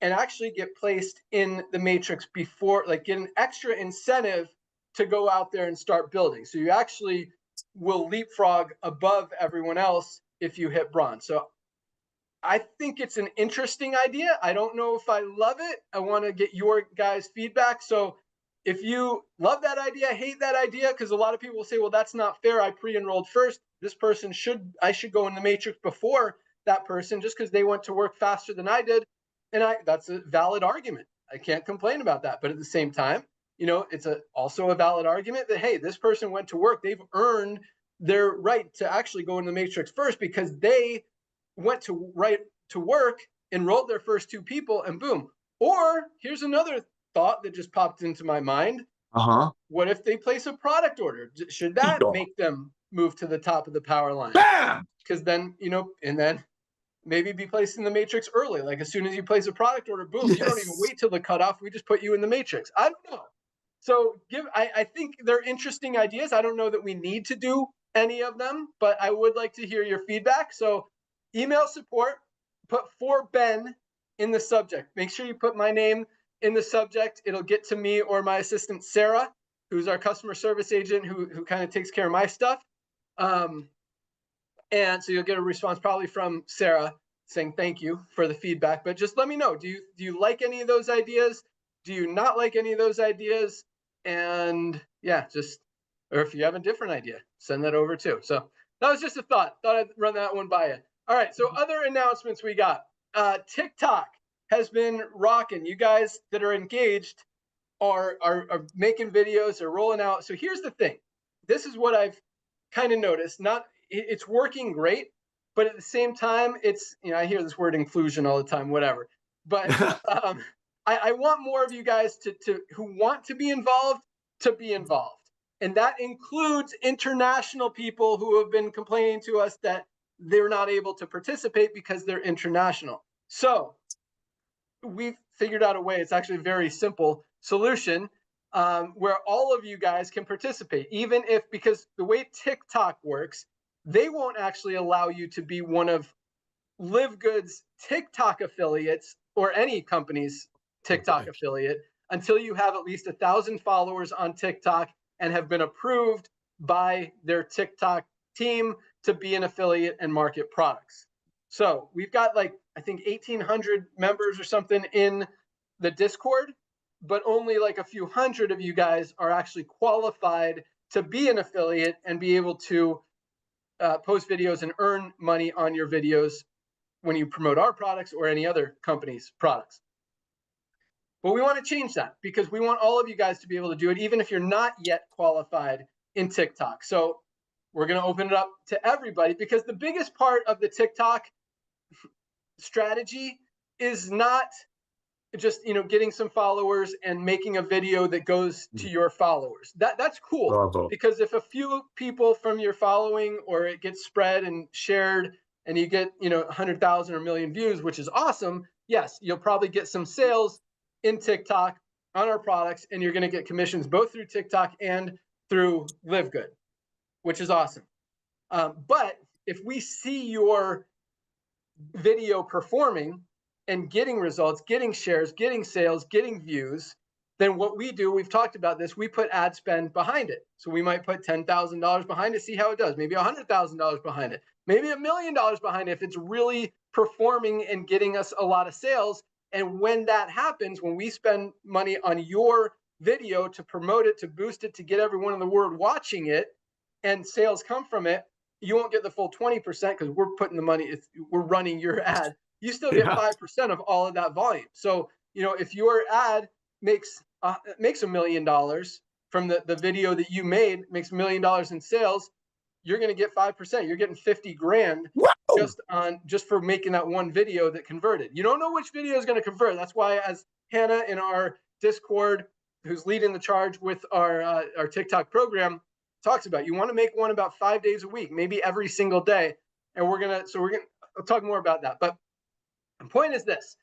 and actually get placed in the matrix before, like get an extra incentive to go out there and start building. So you actually will leapfrog above everyone else if you hit bronze. So I think it's an interesting idea. I don't know if I love it. I want to get your guys' feedback. So if you love that idea, hate that idea, because a lot of people will say, well, that's not fair. I pre-enrolled first. This person I should go in the matrix before that person just because they went to work faster than I did. And that's a valid argument. I can't complain about that. But at the same time, you know, it's also a valid argument that, hey, this person went to work. They've earned their right to actually go in the matrix first because they went to work, enrolled their first 2 people, and boom. Or here's another thought that just popped into my mind. What if they place a product order? Should that make them move to the top of the power line? Because then, you know, and then maybe be placed in the matrix early. Like as soon as you place a product order, boom, you don't even wait till the cutoff. We just put you in the matrix. I don't know. So I think they're interesting ideas. I don't know that we need to do any of them, but I would like to hear your feedback. So email support, put for Ben in the subject. Make sure you put my name in the subject. It'll get to me or my assistant, Sarah, who's our customer service agent who kind of takes care of my stuff. And so you'll get a response probably from Sarah saying thank you for the feedback. But just let me know, do you like any of those ideas? Do you not like any of those ideas? And or if you have a different idea, send that over too. So that was just a thought. Thought I'd run that one by you. All right, so other announcements we got. TikTok has been rocking. You guys that are engaged are making videos, they're rolling out. So here's the thing. This is what I've kind of noticed. It's working great, but at the same time, it's, you know, I hear this word inclusion all the time, whatever. But I want more of you guys who want to be involved to be involved. And that includes international people who have been complaining to us that they're not able to participate because they're international. So we've figured out a way. It's actually a very simple solution where all of you guys can participate, even because the way TikTok works, they won't actually allow you to be one of LiveGood's TikTok affiliates or any company's TikTok affiliate until you have at least 1,000 followers on TikTok and have been approved by their TikTok team to be an affiliate and market products. So we've got like, I think 1,800 members or something in the Discord, but only like a few hundred of you guys are actually qualified to be an affiliate and be able to post videos and earn money on your videos when you promote our products or any other company's products. But we want to change that because we want all of you guys to be able to do it, even if you're not yet qualified in TikTok. So we're going to open it up to everybody because the biggest part of the TikTok strategy is not just, you know, getting some followers and making a video that goes to your followers. That's cool. Bravo. Because if a few people from your following or it gets spread and shared and you get, you know, 100,000 or a million views, which is awesome. Yes, you'll probably get some sales in TikTok on our products, and you're going to get commissions both through TikTok and through LiveGood, which is awesome. But if we see your video performing and getting results, getting shares, getting sales, getting views, then what we do, we've talked about this, we put ad spend behind it. So we might put $10,000 behind it, see how it does, maybe $100,000 behind it, maybe $1 million behind it if it's really performing and getting us a lot of sales. And when that happens, when we spend money on your video to promote it, to boost it, to get everyone in the world watching it, and sales come from it, you won't get the full 20% because we're putting the money, we're running your ad. You still get 5% of all of that volume. So, you know, if your ad makes $1 million from the video that you made, makes $1 million in sales, you're going to get 5%. You're getting 50 grand just for making that one video that converted. You don't know which video is going to convert. That's why, as Hannah in our Discord, who's leading the charge with our TikTok program, talks about, you want to make one about 5 days a week, maybe every single day. And I'll talk more about that. But the point is this.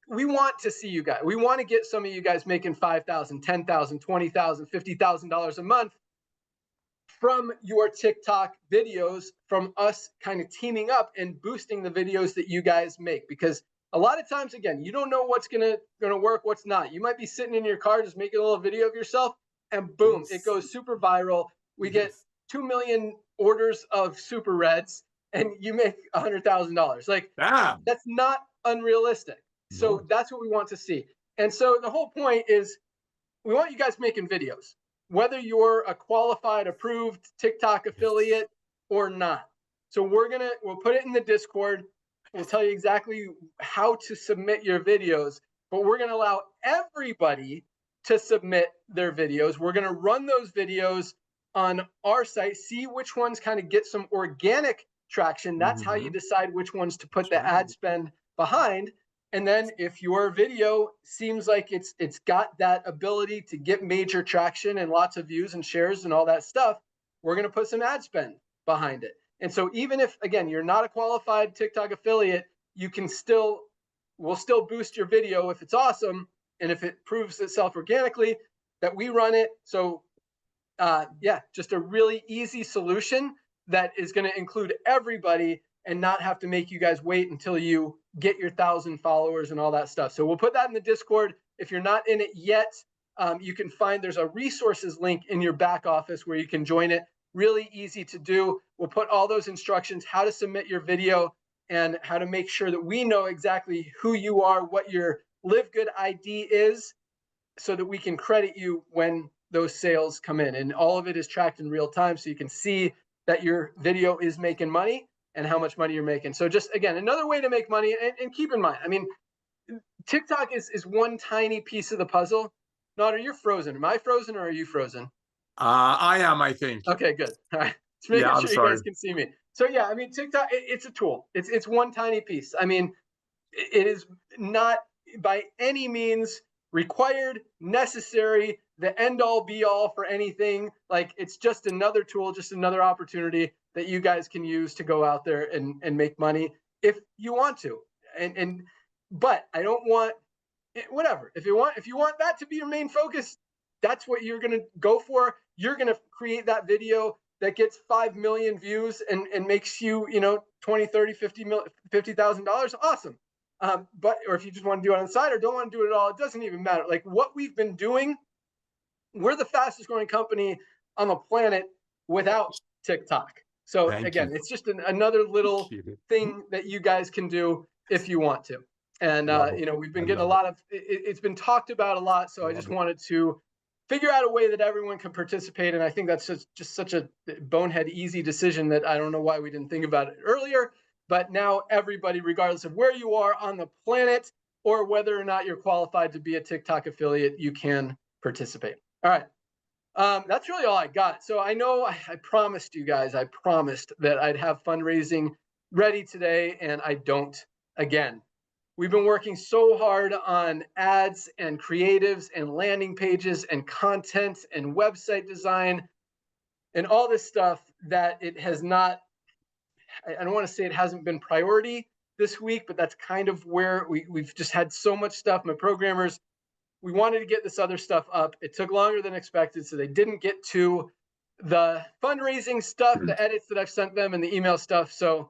We want to see you guys. We want to get some of you guys making $5,000, $10,000, $20,000, $50,000 a month from your TikTok videos, from us kind of teaming up and boosting the videos that you guys make. Because a lot of times, again, you don't know what's gonna work, what's not. You might be sitting in your car just making a little video of yourself, and boom, it goes super viral. We get 2 million orders of Super Reds, and you make $100,000. Like, that's not unrealistic. So that's what we want to see. And so the whole point is we want you guys making videos, whether you're a qualified, approved TikTok affiliate or not. So we'll put it in the Discord. We'll tell you exactly how to submit your videos, but we're going to allow everybody to submit their videos. We're going to run those videos on our site, see which ones kind of get some organic traction. That's how you decide which ones to put the ad spend behind. And then if your video seems like it's got that ability to get major traction and lots of views and shares and all that stuff, we're going to put some ad spend behind it. And so even if, again, you're not a qualified TikTok affiliate, we'll still boost your video if it's awesome. And if it proves itself organically, that we run it. So just a really easy solution that is going to include everybody and not have to make you guys wait until you get your 1,000 followers and all that stuff. So we'll put that in the Discord. If you're not in it yet, you can there's a resources link in your back office where you can join it. Really easy to do. We'll put all those instructions, how to submit your video and how to make sure that we know exactly who you are, what your LiveGood ID is, so that we can credit you when those sales come in. And all of it is tracked in real time, so you can see that your video is making money and how much money you're making. So just, again, another way to make money. And keep in mind, I mean, TikTok is one tiny piece of the puzzle. Nodder, you're frozen. Am I frozen or are you frozen? I am, I think. Okay, good. All right. Just making sure you guys can see me. So yeah, I mean, TikTok, it's a tool. It's one tiny piece. I mean, it is not by any means required, necessary, the end all be all for anything. Like, it's just another tool, just another opportunity that you guys can use to go out there and make money if you want to. But I don't want, whatever. If you want that to be your main focus, that's what you're going to go for. You're going to create that video that gets 5 million views and makes you, 20, 30, 50 $50,000, awesome. But, or if you just want to do it on the side or don't want to do it at all, it doesn't even matter. Like what we've been doing, we're the fastest growing company on the planet without TikTok. So again, it's just another little thing that you guys can do if you want to. And, you know, we've been getting a lot of, it's been talked about a lot. So I just wanted to figure out a way that everyone can participate. And I think that's just such a bonehead, easy decision that I don't know why we didn't think about it earlier. But now everybody, regardless of where you are on the planet or whether or not you're qualified to be a TikTok affiliate, you can participate. All right. That's really all I got. So I know I promised you guys, I promised that I'd have fundraising ready today, and I don't again. We've been working so hard on ads and creatives and landing pages and content and website design and all this stuff that it has not, I don't want to say it hasn't been priority this week, but that's kind of where we've just had so much stuff. My programmers, we wanted to get this other stuff up. It took longer than expected, so they didn't get to the fundraising stuff, the edits that I've sent them and the email stuff. So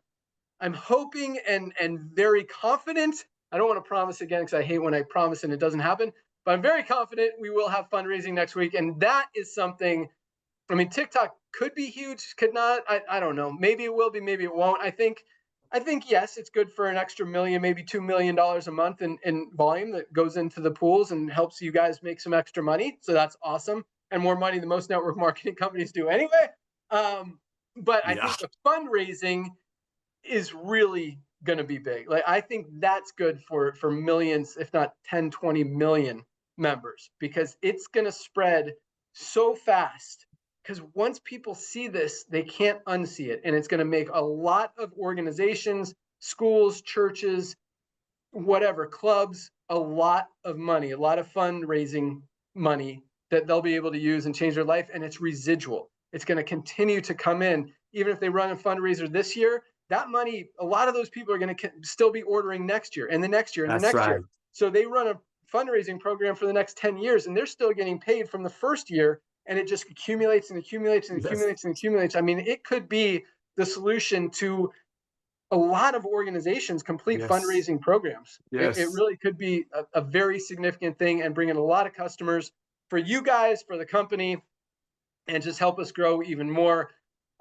I'm hoping and very confident. I don't want to promise again because I hate when I promise and it doesn't happen, but I'm very confident we will have fundraising next week. And that is something, I mean, TikTok could be huge, could not. I don't know. Maybe it will be, maybe it won't. I think, yes, it's good for an extra $1 million, maybe $2 million a month in volume that goes into the pools and helps you guys make some extra money. So that's awesome. And more money than most network marketing companies do anyway. But I think the fundraising is really going to be big. Like, I think that's good for millions, if not 10, 20 million members, because it's going to spread so fast. Because once people see this, they can't unsee it. And it's going to make a lot of organizations, schools, churches, whatever, clubs, a lot of money, a lot of fundraising money that they'll be able to use and change their life. And it's residual. It's going to continue to come in. Even if they run a fundraiser this year, that money, a lot of those people are going to still be ordering next year and the next year and the next year. So they run a fundraising program for the next 10 years and they're still getting paid from the first year. And it just accumulates and accumulates and accumulates and accumulates. I mean, it could be the solution to a lot of organizations' complete fundraising programs. It really could be a very significant thing and bring in a lot of customers for you guys, for the company, and just help us grow even more.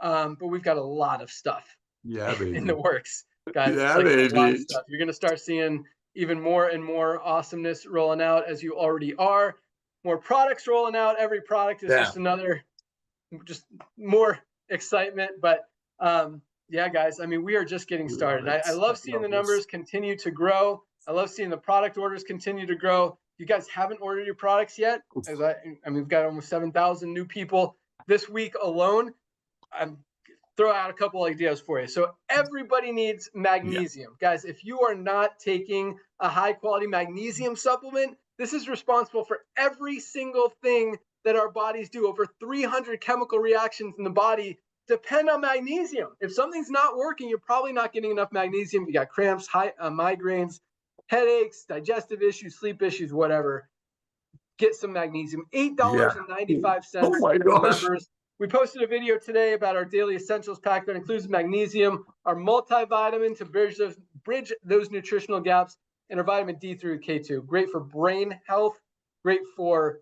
But we've got a lot of stuff in the works, guys. Yeah, like baby. A lot of stuff. You're going to start seeing even more and more awesomeness rolling out, as you already are. More products rolling out. Every product is just more excitement. But yeah, guys, I mean, we are just getting started. I love seeing the numbers continue to grow. I love seeing the product orders continue to grow. If you guys haven't ordered your products yet, I mean, we've got almost 7,000 new people this week alone. I'm throw out a couple ideas for you. So everybody needs magnesium. Guys, if you are not taking a high quality magnesium supplement, this is responsible for every single thing that our bodies do. Over 300 chemical reactions in the body depend on magnesium. If something's not working, you're probably not getting enough magnesium. You got cramps, migraines, headaches, digestive issues, sleep issues, whatever. Get some magnesium. $8.95 for members. We posted a video today about our daily essentials pack that includes magnesium, our multivitamin to bridge those nutritional gaps, and our vitamin D through K2. Great for brain health, great for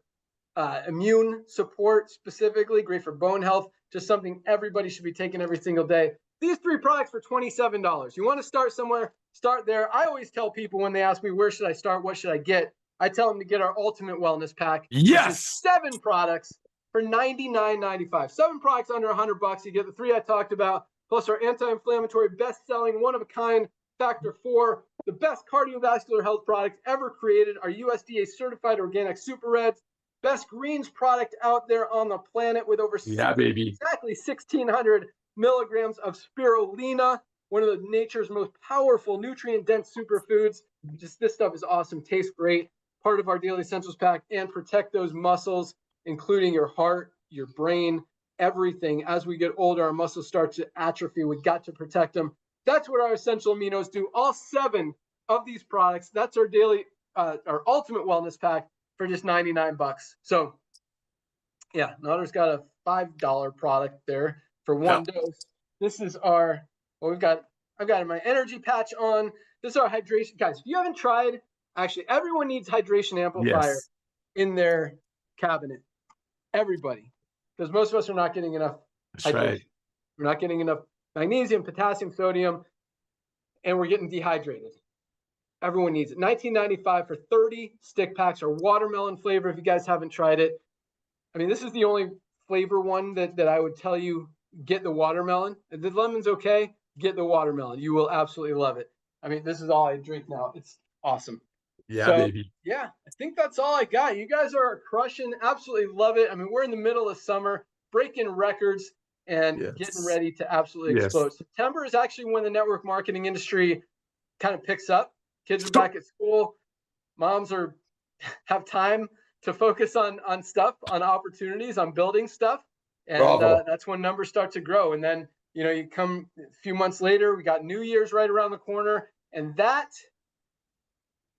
immune support specifically, great for bone health, just something everybody should be taking every single day. These 3 products for $27. You want to start somewhere, start there. I always tell people when they ask me, where should I start? What should I get? I tell them to get our ultimate wellness pack. Yes. Which is 7 products for $99.95. 7 products under $100. You get the 3 I talked about, plus our anti-inflammatory, best-selling, one-of-a-kind Factor 4, the best cardiovascular health product ever created, our USDA certified organic super reds, best greens product out there on the planet with over exactly 1,600 milligrams of spirulina, one of the nature's most powerful nutrient-dense superfoods. Just this stuff is awesome, tastes great, part of our daily essentials pack, and protect those muscles, including your heart, your brain, everything. As we get older, our muscles start to atrophy. We got to protect them. That's what our essential aminos do. All 7 of these products. That's our daily, our ultimate wellness pack for just $99. So, yeah, Notter's got a $5 product there for 1 dose. This is our. Well, we've got I've got my energy patch on. This is our hydration. Guys, if you haven't tried, actually, everyone needs hydration amplifier in their cabinet. Everybody. Because most of us are not getting enough hydration. Right. We're not getting enough magnesium, potassium, sodium, and we're getting dehydrated. Everyone needs it. $19.95 for 30 stick packs or watermelon flavor if you guys haven't tried it. I mean, this is the only flavor one that I would tell you, get the watermelon. If the lemon's okay, get the watermelon. You will absolutely love it. I mean, this is all I drink now. It's awesome. Yeah, so, baby. Yeah, I think that's all I got. You guys are crushing. Absolutely love it. I mean, we're in the middle of summer, breaking records and getting ready to absolutely explode. September is actually when the network marketing industry kind of picks up. Kids are back at school. Moms have time to focus on stuff, on opportunities, on building stuff. And that's when numbers start to grow. And then, you come a few months later, we got New Year's right around the corner. And that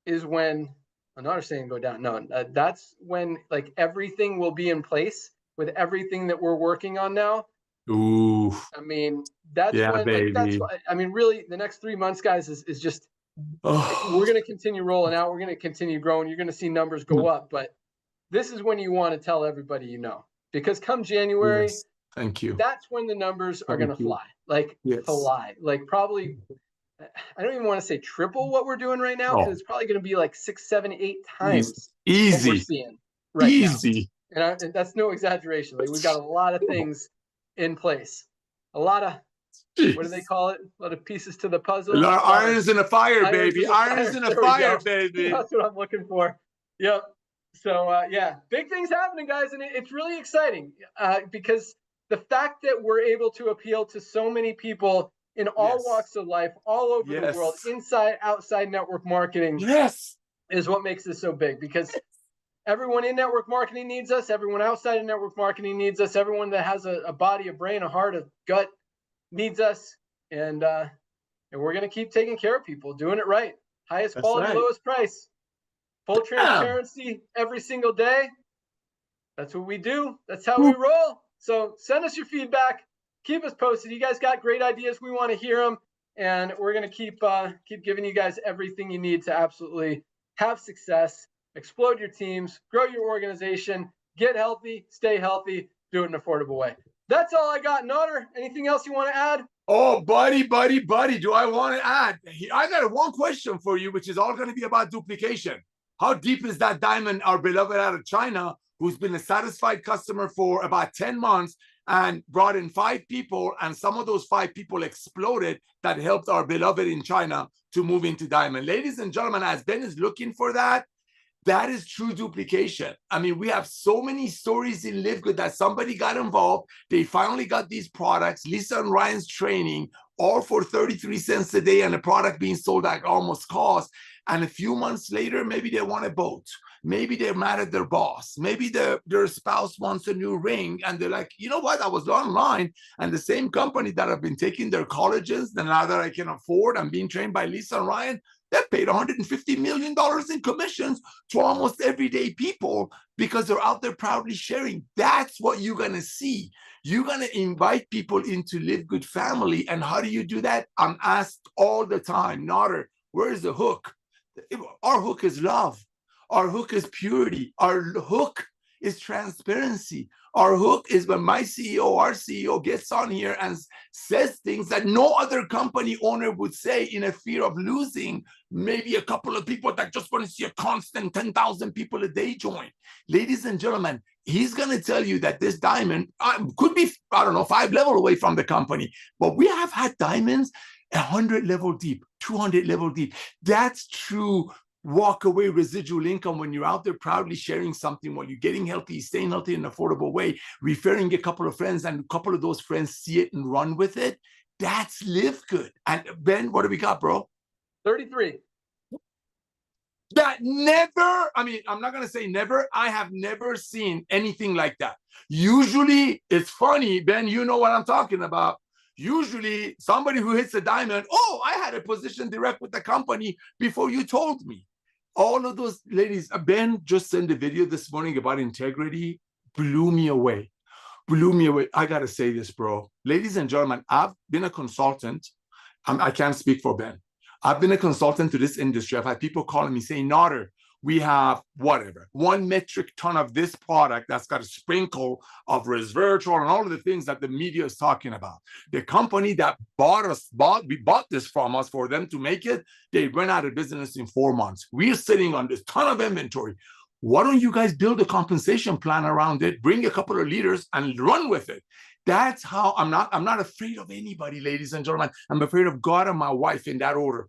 is when, I'm not saying go down. No, that's when like everything will be in place with everything that we're working on now. Ooh. I mean, that's when, like, that's, I mean, really the next 3 months, guys, is just, we're going to continue rolling out. We're going to continue growing. You're going to see numbers go up, but this is when you want to tell everybody, because come January, thank you. That's when the numbers are going to fly, like fly, like probably, I don't even want to say triple what we're doing right now, because it's probably going to be like 6, 7, 8 times what we're seeing right now. And that's no exaggeration. Like, we've got a lot of things in place, a lot of, what do they call it? A lot of pieces to the puzzle. A lot of irons in a fire, baby. Irons in a fire, baby. That's what I'm looking for. Yep. So, big things happening, guys. And it's really exciting because the fact that we're able to appeal to so many people in all walks of life, all over the world, inside, outside network marketing is what makes this so big, because everyone in network marketing needs us. Everyone outside of network marketing needs us. Everyone that has a body, a brain, a heart, a gut needs us. And we're going to keep taking care of people, doing it right. Highest quality, lowest price, full transparency every single day. That's what we do. That's how we roll. So send us your feedback. Keep us posted. You guys got great ideas. We want to hear them. And we're going to keep giving you guys everything you need to absolutely have success, explode your teams, grow your organization, get healthy, stay healthy, do it in an affordable way. That's all I got. Notter, anything else you want to add? Oh, buddy, do I want to add? I got one question for you, which is all going to be about duplication. How deep is that diamond, our beloved out of China, who's been a satisfied customer for about 10 months and brought in 5 people, and some of those 5 people exploded, that helped our beloved in China to move into diamond. Ladies and gentlemen, as Ben is looking for that, that is true duplication. I mean, we have so many stories in LiveGood that somebody got involved. They finally got these products, Lisa and Ryan's training, all for 33 cents a day, and the product being sold at almost cost. And a few months later, maybe they want a boat. Maybe they're mad at their boss. Maybe their spouse wants a new ring. And they're like, you know what? I was online, and the same company that have been taking their colleges, and now that I can afford, I'm being trained by Lisa and Ryan, they paid $150 million in commissions to almost everyday people because they're out there proudly sharing. That's what you're going to see. You're going to invite people into LiveGood family. And how do you do that? I'm asked all the time, Notter, where's the hook? Our hook is love. Our hook is purity. Our hook is transparency. Our hook is when my CEO, our CEO, gets on here and says things that no other company owner would say in a fear of losing maybe a couple of people that just want to see a constant 10,000 people a day join. Ladies and gentlemen, he's going to tell you that this diamond could be, 5 level away from the company, but we have had diamonds 100 level deep, 200 level deep. That's true walk away residual income when you're out there proudly sharing something, while you're getting healthy, staying healthy in an affordable way, referring a couple of friends, and a couple of those friends see it and run with it. That's LiveGood. And Ben, what do we got, bro? 33. That never, I'm not going to say never. I have never seen anything like that. Usually, it's funny, Ben, you know what I'm talking about. Usually, somebody who hits a diamond, I had a position direct with the company before you told me. All of those ladies, Ben just sent a video this morning about integrity, blew me away. I got to say this, bro. Ladies and gentlemen, I've been a consultant I can't speak for Ben. I've been a consultant to this industry. I've had people calling me saying, Nader, we have whatever, 1 metric ton of this product that's got a sprinkle of resveratrol and all of the things that the media is talking about. The company that we bought this from us for them to make it, they went out of business in 4 months. We're sitting on this ton of inventory. Why don't you guys build a compensation plan around it, bring a couple of leaders and run with it? That's how I'm not afraid of anybody, ladies and gentlemen. I'm afraid of God and my wife in that order.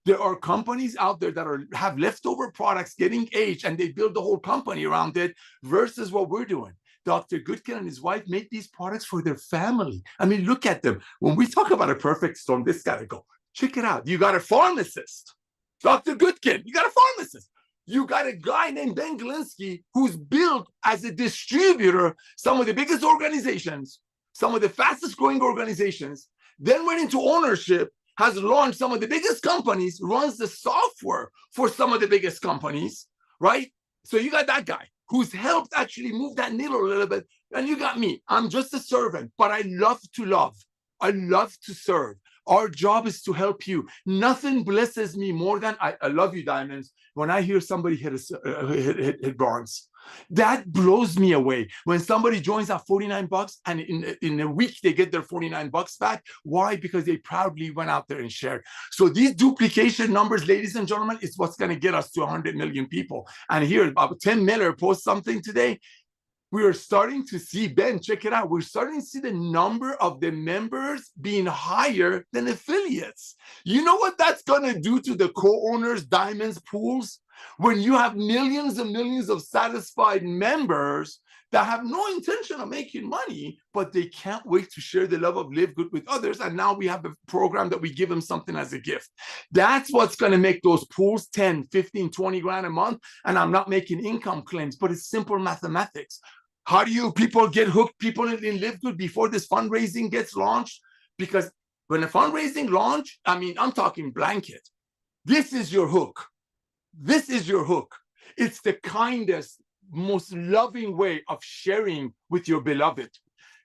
There are companies out there that have leftover products getting aged and they build the whole company around it versus what we're doing. Dr. Goodkin and his wife make these products for their family. I mean, look at them. When we talk about a perfect storm, this got to go. Check it out. You got a pharmacist, Dr. Goodkin. You got a pharmacist. You got a guy named Ben Galinsky who's built as a distributor some of the biggest organizations, some of the fastest growing organizations, then went into ownership, has launched some of the biggest companies, runs the software for some of the biggest companies, right? So you got that guy who's helped actually move that needle a little bit. And you got me. I'm just a servant, but I love to love. I love to serve. Our job is to help you. Nothing blesses me more than, I love you, Diamonds, when I hear somebody hit bronze. That blows me away. When somebody joins at $49 and in a week they get their $49 back. Why? Because they proudly went out there and shared. So these duplication numbers, ladies and gentlemen, is what's going to get us to 100 million people. And here, about Tim Miller posts something today. We are starting to see, Ben, check it out. We're starting to see the number of the members being higher than affiliates. You know what that's going to do to the co-owners, Diamonds pools? When you have millions and millions of satisfied members that have no intention of making money, but they can't wait to share the love of LiveGood with others. And now we have a program that we give them something as a gift. That's what's going to make those pools 10, 15, 20 grand a month. And I'm not making income claims, but it's simple mathematics. How do you people get hooked people in LiveGood before this fundraising gets launched? Because when a fundraising launch, I mean, I'm talking blanket. This is your hook. This is your hook. It's the kindest, most loving way of sharing with your beloved.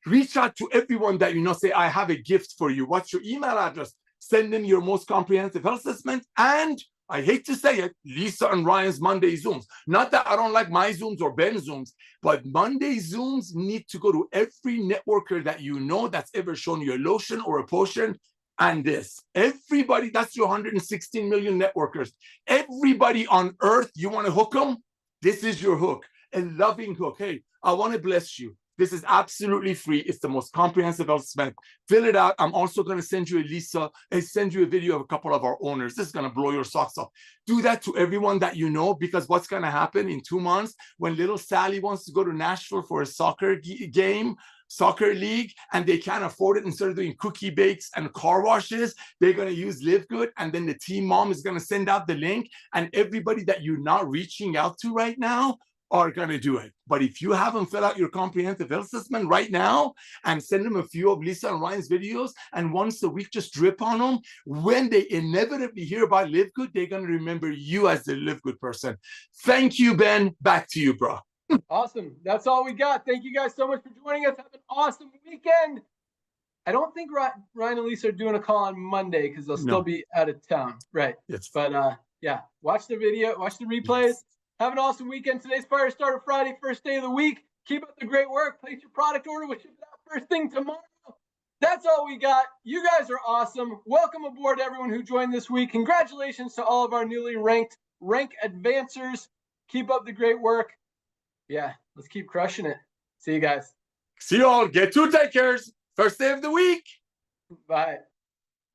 Reach out to everyone that you know, say, I have a gift for you. What's your email address? Send them your most comprehensive health assessment. And I hate to say it, Lisa and Ryan's Monday Zooms. Not that I don't like my Zooms or Ben's Zooms, but Monday Zooms need to go to every networker that you know that's ever shown you a lotion or a potion. And this, everybody, that's your 116 million networkers. Everybody on earth, you want to hook them? This is your hook, a loving hook. Hey, I want to bless you. This is absolutely free. It's the most comprehensive assessment. Fill it out. I'm also going to send you a video of a couple of our owners. This is going to blow your socks off. Do that to everyone that you know, because what's going to happen in 2 months when little Sally wants to go to Nashville for a soccer league, and they can't afford it, instead of doing cookie bakes and car washes, they're going to use LiveGood, and then the team mom is going to send out the link, and everybody that you're not reaching out to right now are going to do it. But if you have them fill out your comprehensive health assessment right now and send them a few of Lisa and Ryan's videos, and once a week just drip on them, when they inevitably hear about LiveGood, they're going to remember you as the LiveGood person. Thank you, Ben. Back to you, bro. Awesome. That's all we got. Thank you guys so much for joining us. Have an awesome weekend. I don't think Ryan and Lisa are doing a call on Monday because they'll still be out of town. Right. Yes. But yeah, watch the video, watch the replays. Yes. Have an awesome weekend. Today's Firestarter Friday, first day of the week. Keep up the great work. Place your product order. We'll ship it out first thing tomorrow. That's all we got. You guys are awesome. Welcome aboard everyone who joined this week. Congratulations to all of our newly ranked rank advancers. Keep up the great work. Yeah, let's keep crushing it. See you guys. See you all. Get 2 takers. First day of the week. Bye.